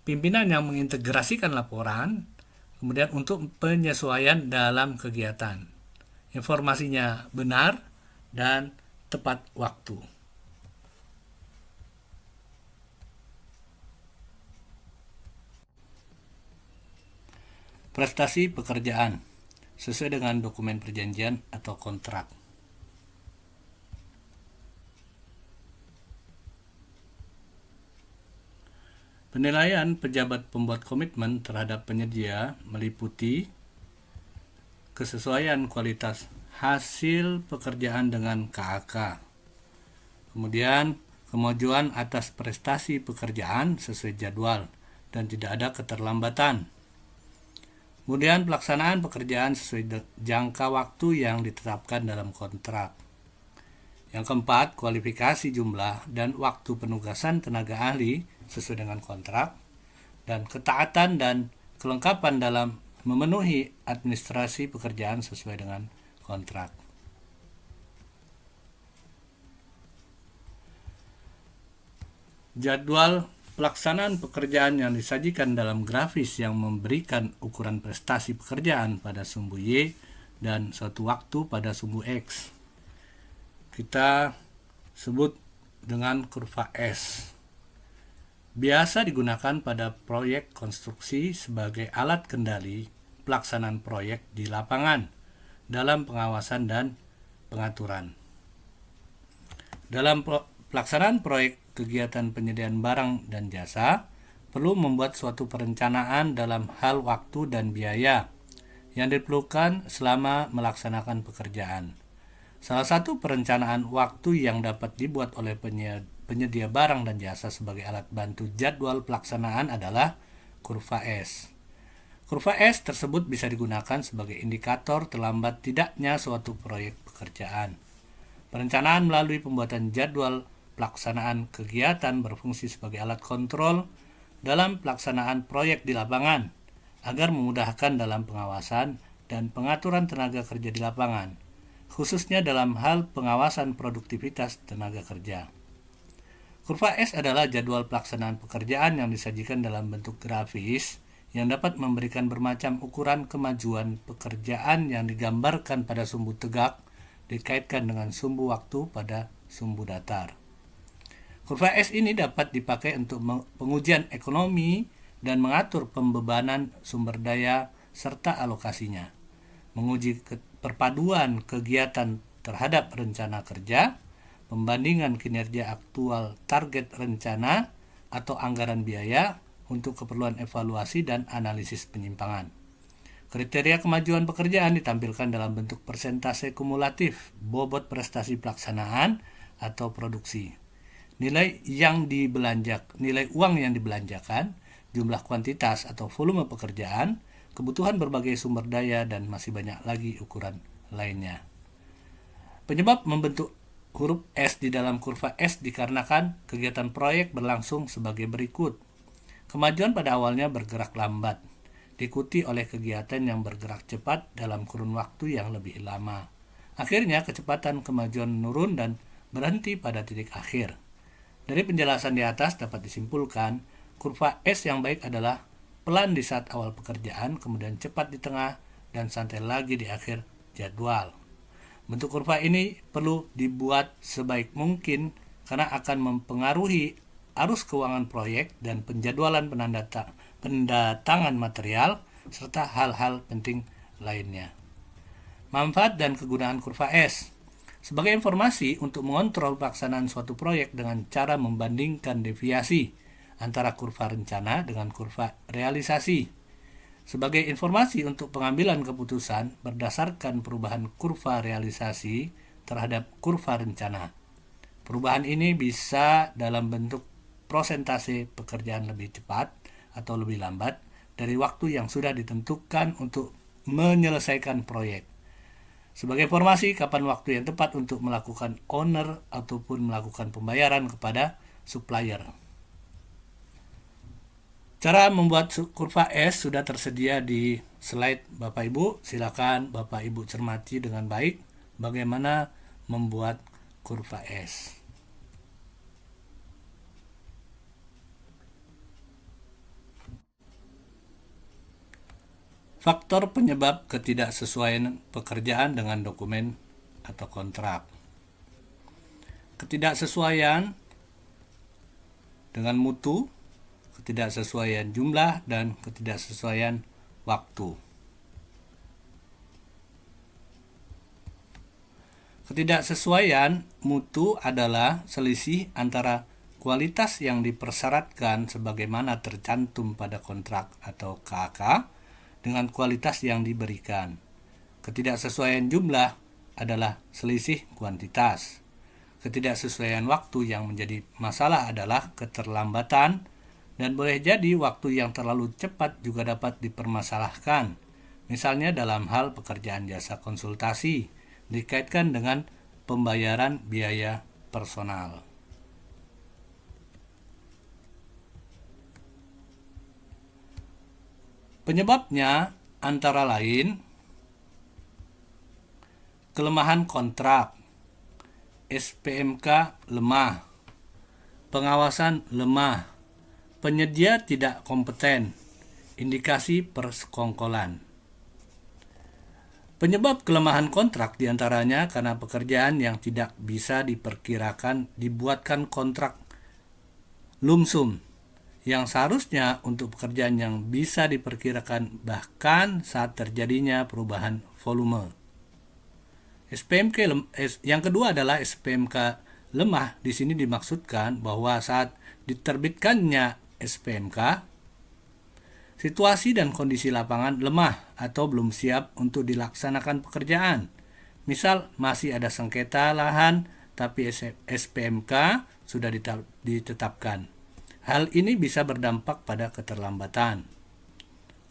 pimpinan yang mengintegrasikan laporan, kemudian untuk penyesuaian dalam kegiatan. Informasinya benar dan tepat waktu. Prestasi pekerjaan sesuai dengan dokumen perjanjian atau kontrak. Penilaian pejabat pembuat komitmen terhadap penyedia meliputi kesesuaian kualitas hasil pekerjaan dengan KAK. Kemudian kemajuan atas prestasi pekerjaan sesuai jadwal dan tidak ada keterlambatan. Kemudian pelaksanaan pekerjaan sesuai jangka waktu yang ditetapkan dalam kontrak. Yang keempat, kualifikasi jumlah dan waktu penugasan tenaga ahli sesuai dengan kontrak. Dan ketaatan dan kelengkapan dalam memenuhi administrasi pekerjaan sesuai dengan kontrak. Jadwal pelaksanaan pekerjaan yang disajikan dalam grafis yang memberikan ukuran prestasi pekerjaan pada sumbu Y dan suatu waktu pada sumbu X. Kita sebut dengan kurva S. Biasa digunakan pada proyek konstruksi sebagai alat kendali pelaksanaan proyek di lapangan dalam pengawasan dan pengaturan. Dalam pelaksanaan proyek kegiatan penyediaan barang dan jasa, perlu membuat suatu perencanaan dalam hal waktu dan biaya yang diperlukan selama melaksanakan pekerjaan. Salah satu perencanaan waktu yang dapat dibuat oleh penyedia barang dan jasa sebagai alat bantu jadwal pelaksanaan adalah kurva S. Kurva S tersebut bisa digunakan sebagai indikator terlambat tidaknya suatu proyek pekerjaan. Perencanaan melalui pembuatan jadwal pelaksanaan kegiatan berfungsi sebagai alat kontrol dalam pelaksanaan proyek di lapangan agar memudahkan dalam pengawasan dan pengaturan tenaga kerja di lapangan, khususnya dalam hal pengawasan produktivitas tenaga kerja. Kurva S adalah jadwal pelaksanaan pekerjaan yang disajikan dalam bentuk grafis yang dapat memberikan bermacam ukuran kemajuan pekerjaan yang digambarkan pada sumbu tegak dikaitkan dengan sumbu waktu pada sumbu datar. Kurva S ini dapat dipakai untuk pengujian ekonomi dan mengatur pembebanan sumber daya serta alokasinya, menguji perpaduan kegiatan terhadap rencana kerja, pembandingan kinerja aktual target rencana atau anggaran biaya untuk keperluan evaluasi dan analisis penyimpangan. Kriteria kemajuan pekerjaan ditampilkan dalam bentuk persentase kumulatif bobot prestasi pelaksanaan atau produksi. Nilai uang yang dibelanjakan, jumlah kuantitas atau volume pekerjaan, kebutuhan berbagai sumber daya, dan masih banyak lagi ukuran lainnya. Penyebab membentuk huruf S di dalam kurva S dikarenakan kegiatan proyek berlangsung sebagai berikut. Kemajuan pada awalnya bergerak lambat, diikuti oleh kegiatan yang bergerak cepat dalam kurun waktu yang lebih lama. Akhirnya kecepatan kemajuan menurun dan berhenti pada titik akhir. Dari penjelasan di atas dapat disimpulkan, kurva S yang baik adalah pelan di saat awal pekerjaan, kemudian cepat di tengah, dan santai lagi di akhir jadwal. Bentuk kurva ini perlu dibuat sebaik mungkin karena akan mempengaruhi arus keuangan proyek dan penjadwalan pendatangan material, serta hal-hal penting lainnya. Manfaat dan kegunaan kurva S. Sebagai informasi untuk mengontrol pelaksanaan suatu proyek dengan cara membandingkan deviasi antara kurva rencana dengan kurva realisasi. Sebagai informasi untuk pengambilan keputusan berdasarkan perubahan kurva realisasi terhadap kurva rencana. Perubahan ini bisa dalam bentuk prosentase pekerjaan lebih cepat atau lebih lambat dari waktu yang sudah ditentukan untuk menyelesaikan proyek. Sebagai informasi kapan waktu yang tepat untuk melakukan owner ataupun melakukan pembayaran kepada supplier. Cara membuat kurva S sudah tersedia di slide Bapak Ibu. Silakan Bapak Ibu cermati dengan baik bagaimana membuat kurva S. Faktor penyebab ketidaksesuaian pekerjaan dengan dokumen atau kontrak. Ketidaksesuaian dengan mutu, ketidaksesuaian jumlah, dan ketidaksesuaian waktu. Ketidaksesuaian mutu adalah selisih antara kualitas yang dipersyaratkan sebagaimana tercantum pada kontrak atau KAK dengan kualitas yang diberikan. Ketidaksesuaian jumlah adalah selisih kuantitas. Ketidaksesuaian waktu yang menjadi masalah adalah keterlambatan, dan boleh jadi waktu yang terlalu cepat juga dapat dipermasalahkan. Misalnya dalam hal pekerjaan jasa konsultasi dikaitkan dengan pembayaran biaya personal. Penyebabnya antara lain kelemahan kontrak, SPMK lemah, pengawasan lemah, penyedia tidak kompeten, indikasi persekongkolan. Penyebab kelemahan kontrak diantaranya karena pekerjaan yang tidak bisa diperkirakan dibuatkan kontrak lump sum, yang seharusnya untuk pekerjaan yang bisa diperkirakan bahkan saat terjadinya perubahan volume. Yang kedua adalah SPMK lemah. Di sini dimaksudkan bahwa saat diterbitkannya SPMK, situasi dan kondisi lapangan lemah atau belum siap untuk dilaksanakan pekerjaan. Misal masih ada sengketa lahan tapi SPMK sudah ditetapkan. Hal ini bisa berdampak pada keterlambatan.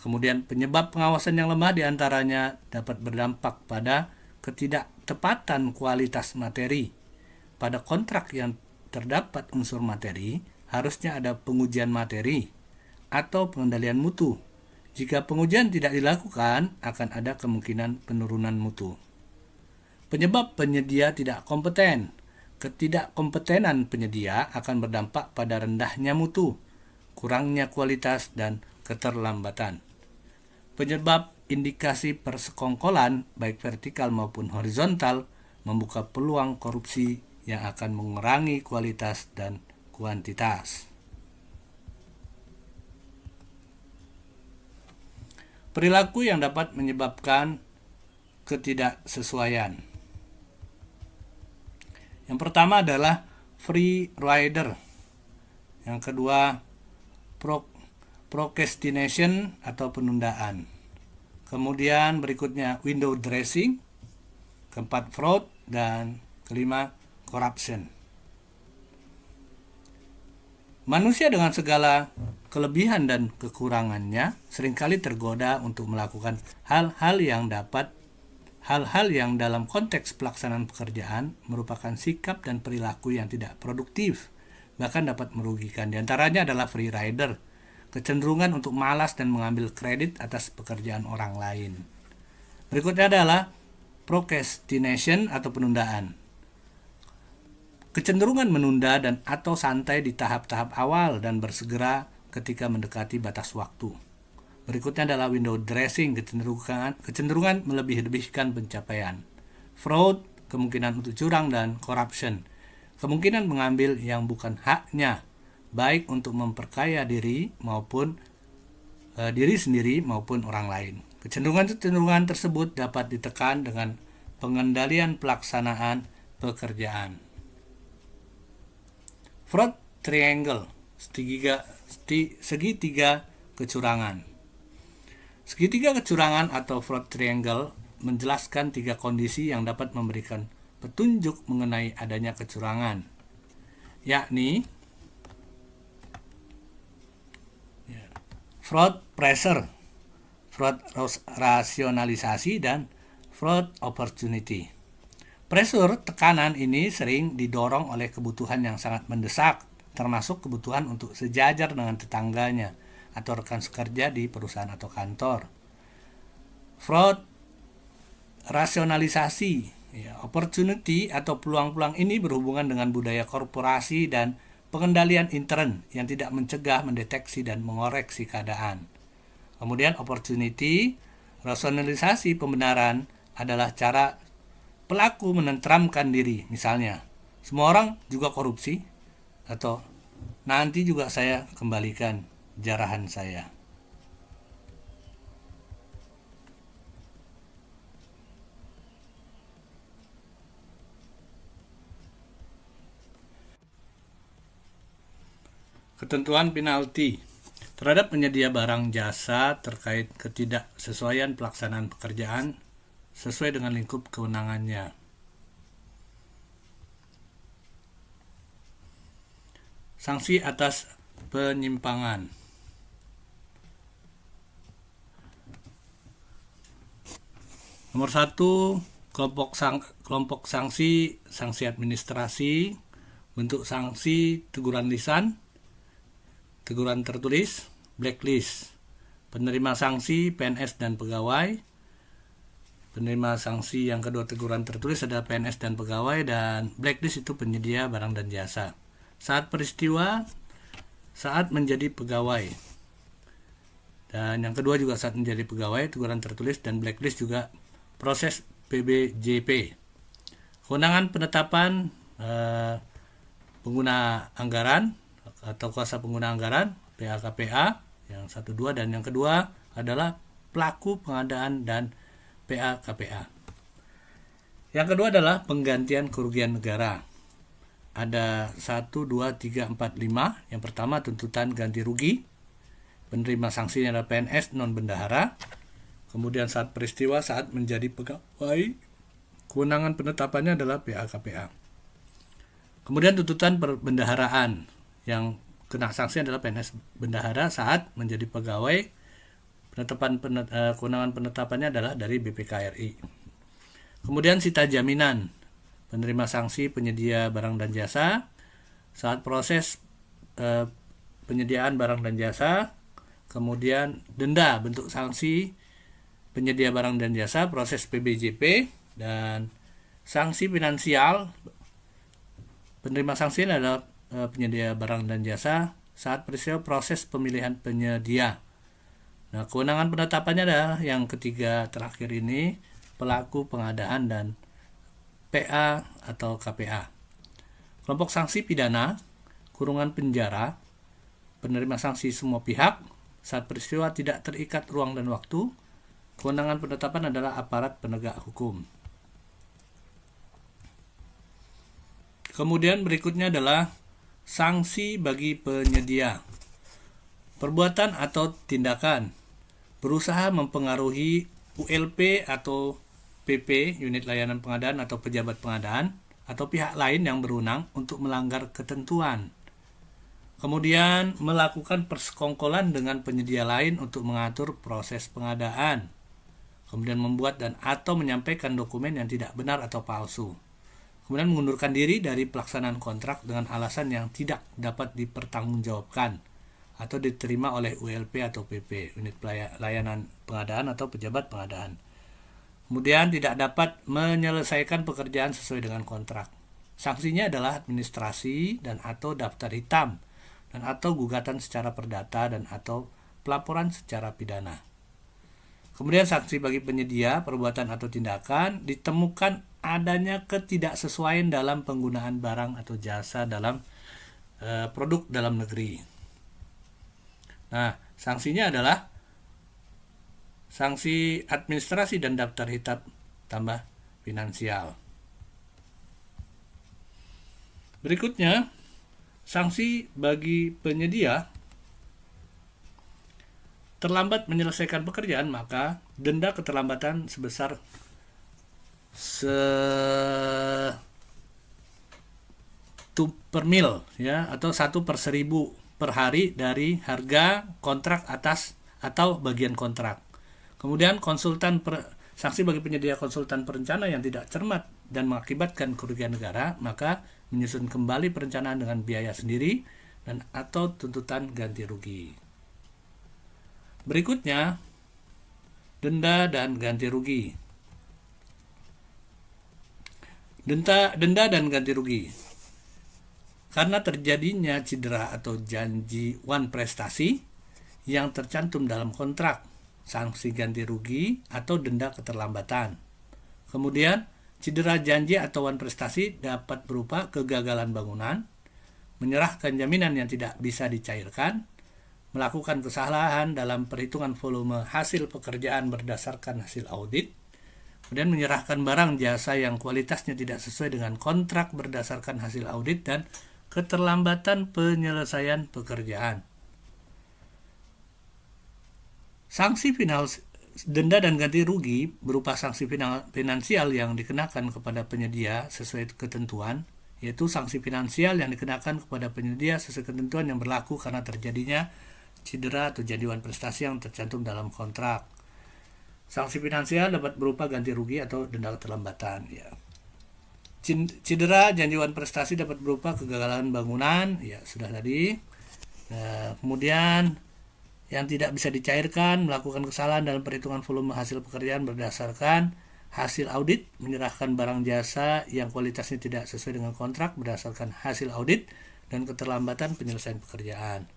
Kemudian penyebab pengawasan yang lemah diantaranya dapat berdampak pada ketidaktepatan kualitas materi. Pada kontrak yang terdapat unsur materi, harusnya ada pengujian materi atau pengendalian mutu. Jika pengujian tidak dilakukan, akan ada kemungkinan penurunan mutu. Penyebab penyedia tidak kompeten. Ketidakkompetenan penyedia akan berdampak pada rendahnya mutu, kurangnya kualitas, dan keterlambatan. Penyebab indikasi persekongkolan, baik vertikal maupun horizontal, membuka peluang korupsi yang akan mengurangi kualitas dan kuantitas. Perilaku yang dapat menyebabkan ketidaksesuaian. Yang pertama adalah free rider. Yang kedua, procrastination atau penundaan. Kemudian berikutnya window dressing. Keempat, fraud. Dan kelima, corruption. Manusia dengan segala kelebihan dan kekurangannya seringkali tergoda untuk melakukan hal-hal yang dalam konteks pelaksanaan pekerjaan merupakan sikap dan perilaku yang tidak produktif, bahkan dapat merugikan. Di antaranya adalah free rider, kecenderungan untuk malas dan mengambil kredit atas pekerjaan orang lain. Berikutnya adalah procrastination atau penundaan. Kecenderungan menunda dan atau santai di tahap-tahap awal dan bersegera ketika mendekati batas waktu. Berikutnya adalah window dressing, kecenderungan melebih-lebihkan pencapaian. Fraud, kemungkinan untuk curang, dan corruption, kemungkinan mengambil yang bukan haknya, baik untuk memperkaya diri sendiri maupun orang lain. Kecenderungan tersebut dapat ditekan dengan pengendalian pelaksanaan pekerjaan. Fraud triangle, segitiga kecurangan. Segitiga kecurangan atau fraud triangle menjelaskan 3 kondisi yang dapat memberikan petunjuk mengenai adanya kecurangan, yakni fraud pressure, fraud rasionalisasi, dan fraud opportunity. Pressure, tekanan ini sering didorong oleh kebutuhan yang sangat mendesak, termasuk kebutuhan untuk sejajar dengan tetangganya atau rekan sekerja di perusahaan atau kantor. Fraud rasionalisasi, opportunity atau peluang-peluang ini berhubungan dengan budaya korporasi dan pengendalian intern yang tidak mencegah, mendeteksi, dan mengoreksi keadaan. Kemudian opportunity, rasionalisasi pembenaran adalah cara pelaku menenteramkan diri. Misalnya, semua orang juga korupsi, atau nanti juga saya kembalikan jarahan saya. Ketentuan penalti terhadap penyedia barang jasa terkait ketidaksesuaian pelaksanaan pekerjaan sesuai dengan lingkup kewenangannya. Sanksi atas penyimpangan. Nomor 1, kelompok sanksi administrasi, bentuk sanksi teguran lisan, teguran tertulis, blacklist. Penerima sanksi PNS dan pegawai. Penerima sanksi yang kedua teguran tertulis adalah PNS dan pegawai, dan blacklist itu penyedia barang dan jasa. Saat peristiwa, saat menjadi pegawai. Dan yang kedua juga saat menjadi pegawai, teguran tertulis dan blacklist juga proses PBJP. Kewenangan penetapan pengguna anggaran atau kuasa pengguna anggaran, PAKPA yang 1, 2, dan yang kedua adalah pelaku pengadaan dan PAKPA. Yang kedua adalah penggantian kerugian negara. Ada 1, 2, 3, 4, 5. Yang pertama tuntutan ganti rugi. Penerima sanksinya adalah PNS non bendahara. Kemudian saat peristiwa, saat menjadi pegawai, Kewenangan penetapannya adalah PA-KPA. Kemudian tuntutan perbendaharaan, yang kena sanksi adalah PNS bendahara saat menjadi pegawai. Kewenangan penetapannya adalah dari BPK-RI. Kemudian sita jaminan, penerima sanksi penyedia barang dan jasa saat proses penyediaan barang dan jasa. Kemudian denda, bentuk sanksi penyedia barang dan jasa proses PBJP, dan sanksi finansial, penerima sanksi adalah penyedia barang dan jasa saat peristiwa proses pemilihan penyedia. Nah, kewenangan penetapannya adalah yang ketiga terakhir ini, pelaku pengadaan dan PA atau KPA. Kelompok sanksi pidana, kurungan penjara, penerima sanksi semua pihak saat peristiwa tidak terikat ruang dan waktu. Kewenangan penetapan adalah aparat penegak hukum. Kemudian berikutnya adalah sanksi bagi penyedia. Perbuatan atau tindakan berusaha mempengaruhi ULP atau PP, unit layanan pengadaan atau pejabat pengadaan, atau pihak lain yang berwenang untuk melanggar ketentuan. Kemudian melakukan persekongkolan dengan penyedia lain untuk mengatur proses pengadaan. Kemudian membuat dan atau menyampaikan dokumen yang tidak benar atau palsu. Kemudian mengundurkan diri dari pelaksanaan kontrak dengan alasan yang tidak dapat dipertanggungjawabkan atau diterima oleh ULP atau PP, unit layanan pengadaan atau pejabat pengadaan. Kemudian tidak dapat menyelesaikan pekerjaan sesuai dengan kontrak. Sanksinya adalah administrasi dan atau daftar hitam, dan atau gugatan secara perdata dan atau pelaporan secara pidana. Kemudian sanksi bagi penyedia perbuatan atau tindakan ditemukan adanya ketidaksesuaian dalam penggunaan barang atau jasa dalam produk dalam negeri. Nah, sanksinya adalah sanksi administrasi dan daftar hitam tambah finansial. Berikutnya, sanksi bagi penyedia terlambat menyelesaikan pekerjaan, maka denda keterlambatan sebesar 1 per mil, ya, atau 1/1000 per hari dari harga kontrak atas atau bagian kontrak. Kemudian sanksi bagi penyedia konsultan perencana yang tidak cermat dan mengakibatkan kerugian negara, maka menyusun kembali perencanaan dengan biaya sendiri dan atau tuntutan ganti rugi. Berikutnya, denda dan ganti rugi. Denda dan ganti rugi. Karena terjadinya cedera atau janji wan prestasi yang tercantum dalam kontrak, sanksi ganti rugi atau denda keterlambatan. Kemudian, cedera janji atau wan prestasi dapat berupa kegagalan bangunan, menyerahkan jaminan yang tidak bisa dicairkan, melakukan kesalahan dalam perhitungan volume hasil pekerjaan berdasarkan hasil audit, kemudian menyerahkan barang jasa yang kualitasnya tidak sesuai dengan kontrak berdasarkan hasil audit, dan keterlambatan penyelesaian pekerjaan. Sanksi denda dan ganti rugi berupa sanksi finansial yang dikenakan kepada penyedia sesuai ketentuan, yaitu sanksi finansial yang dikenakan kepada penyedia sesuai ketentuan yang berlaku karena terjadinya cedera atau janjiwan prestasi yang tercantum dalam kontrak. Sanksi finansial dapat berupa ganti rugi atau denda keterlambatan, ya. Cedera janjiwan prestasi dapat berupa kegagalan bangunan, ya sudah tadi. Nah, kemudian yang tidak bisa dicairkan, melakukan kesalahan dalam perhitungan volume hasil pekerjaan berdasarkan hasil audit, menyerahkan barang jasa yang kualitasnya tidak sesuai dengan kontrak berdasarkan hasil audit, dan keterlambatan penyelesaian pekerjaan.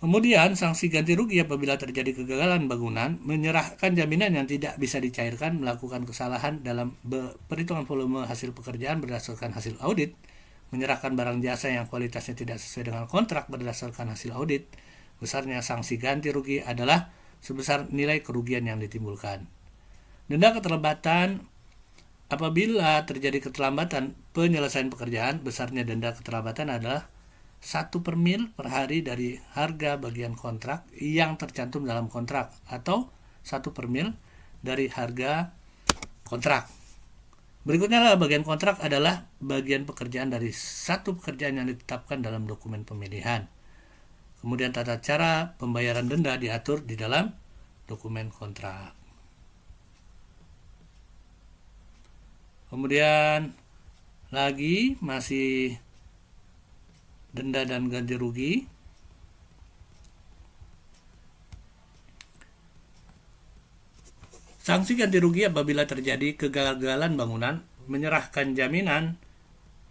Kemudian sanksi ganti rugi apabila terjadi kegagalan bangunan, menyerahkan jaminan yang tidak bisa dicairkan, melakukan kesalahan dalam perhitungan volume hasil pekerjaan berdasarkan hasil audit, menyerahkan barang jasa yang kualitasnya tidak sesuai dengan kontrak berdasarkan hasil audit. Besarnya sanksi ganti rugi adalah sebesar nilai kerugian yang ditimbulkan. Denda keterlambatan apabila terjadi keterlambatan penyelesaian pekerjaan, besarnya denda keterlambatan adalah 1 per mil per hari dari harga bagian kontrak yang tercantum dalam kontrak, atau 1 per mil dari harga kontrak. Berikutnya adalah bagian kontrak adalah bagian pekerjaan dari satu pekerjaan yang ditetapkan dalam dokumen pemilihan. Kemudian tata cara pembayaran denda diatur di dalam dokumen kontrak. Kemudian lagi masih denda dan ganti rugi. Sanksi ganti rugi apabila terjadi kegagalan bangunan menyerahkan jaminan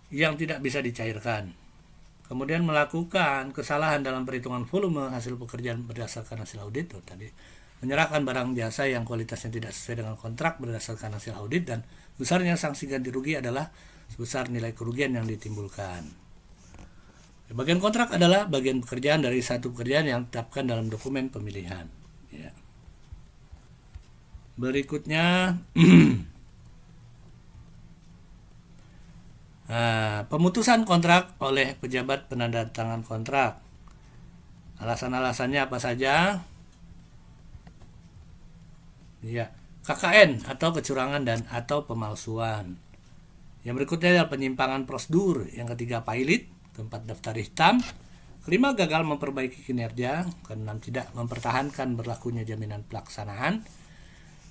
yang tidak bisa dicairkan. Kemudian melakukan kesalahan dalam perhitungan volume hasil pekerjaan berdasarkan hasil audit. Tadi menyerahkan barang jasa yang kualitasnya tidak sesuai dengan kontrak berdasarkan hasil audit, dan besarnya sanksi ganti rugi adalah sebesar nilai kerugian yang ditimbulkan. Bagian kontrak adalah bagian pekerjaan dari satu pekerjaan yang ditetapkan dalam dokumen pemilihan. Ya. Berikutnya pemutusan kontrak oleh pejabat penandatangan kontrak. Alasan-alasannya apa saja? Ya, KKN atau kecurangan dan atau pemalsuan. Yang berikutnya adalah penyimpangan prosedur. Yang ketiga pailit, keempat daftar hitam, kelima gagal memperbaiki kinerja, keenam tidak mempertahankan berlakunya jaminan pelaksanaan,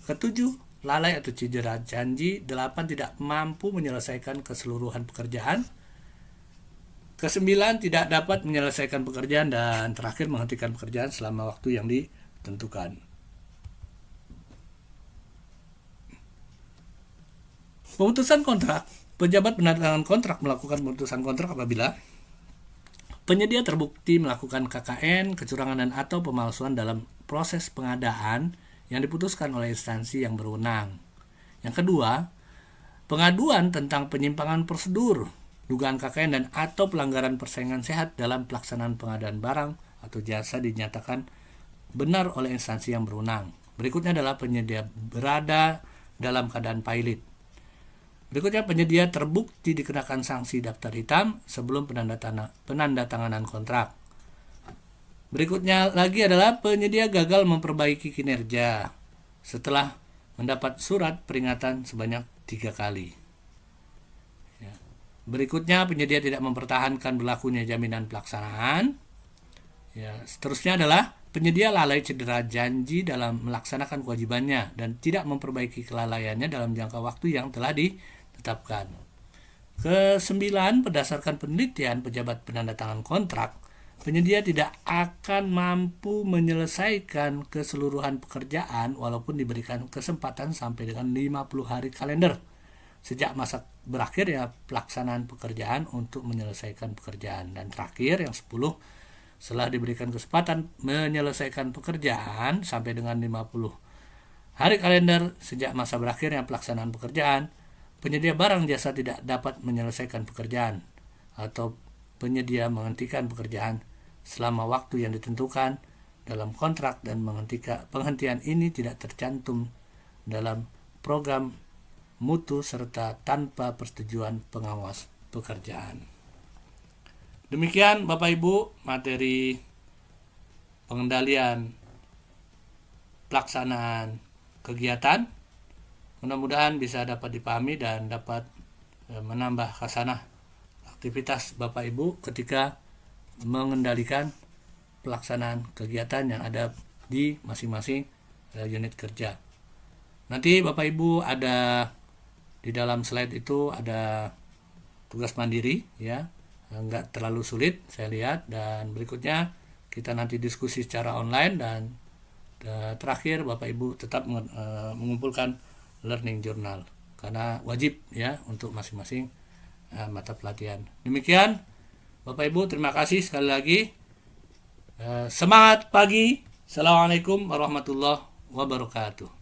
ketujuh lalai atau cedera janji, 8 tidak mampu menyelesaikan keseluruhan pekerjaan, ke-9 tidak dapat menyelesaikan pekerjaan, dan terakhir menghentikan pekerjaan selama waktu yang ditentukan. Pemutusan kontrak. Pejabat penandatangan kontrak melakukan pemutusan kontrak apabila penyedia terbukti melakukan KKN, kecurangan dan atau pemalsuan dalam proses pengadaan yang diputuskan oleh instansi yang berwenang. Yang kedua, pengaduan tentang penyimpangan prosedur, dugaan KKN dan atau pelanggaran persaingan sehat dalam pelaksanaan pengadaan barang atau jasa dinyatakan benar oleh instansi yang berwenang. Berikutnya adalah penyedia berada dalam keadaan pailit. Berikutnya penyedia terbukti dikenakan sanksi daftar hitam sebelum penandatanganan kontrak. Berikutnya lagi adalah penyedia gagal memperbaiki kinerja setelah mendapat surat peringatan sebanyak 3 kali. Ya. Berikutnya penyedia tidak mempertahankan berlakunya jaminan pelaksanaan. Ya, seterusnya adalah penyedia lalai cedera janji dalam melaksanakan kewajibannya dan tidak memperbaiki kelalaiannya dalam jangka waktu yang telah ditetapkan. Ke-9, berdasarkan penelitian pejabat penandatangan kontrak, penyedia tidak akan mampu menyelesaikan keseluruhan pekerjaan walaupun diberikan kesempatan sampai dengan 50 hari kalender sejak masa berakhirnya pelaksanaan pekerjaan untuk menyelesaikan pekerjaan. Dan terakhir yang 10, setelah diberikan kesempatan menyelesaikan pekerjaan sampai dengan 50 hari kalender sejak masa berakhirnya pelaksanaan pekerjaan, penyedia barang jasa tidak dapat menyelesaikan pekerjaan atau penyedia menghentikan pekerjaan selama waktu yang ditentukan dalam kontrak, dan penghentian ini tidak tercantum dalam program mutu serta tanpa persetujuan pengawas pekerjaan. Demikian Bapak Ibu materi pengendalian pelaksanaan kegiatan. Mudah-mudahan bisa dapat dipahami dan dapat menambah khasanah aktivitas Bapak Ibu ketika mengendalikan pelaksanaan kegiatan yang ada di masing-masing unit kerja. Nanti Bapak Ibu ada di dalam slide itu ada tugas mandiri ya, nggak terlalu sulit saya lihat, dan berikutnya kita nanti diskusi secara online, dan terakhir Bapak Ibu tetap mengumpulkan learning journal karena wajib ya untuk masing-masing mata pelatihan. Demikian Bapak Ibu, terima kasih sekali lagi. Semangat pagi. Assalamualaikum warahmatullahi wabarakatuh.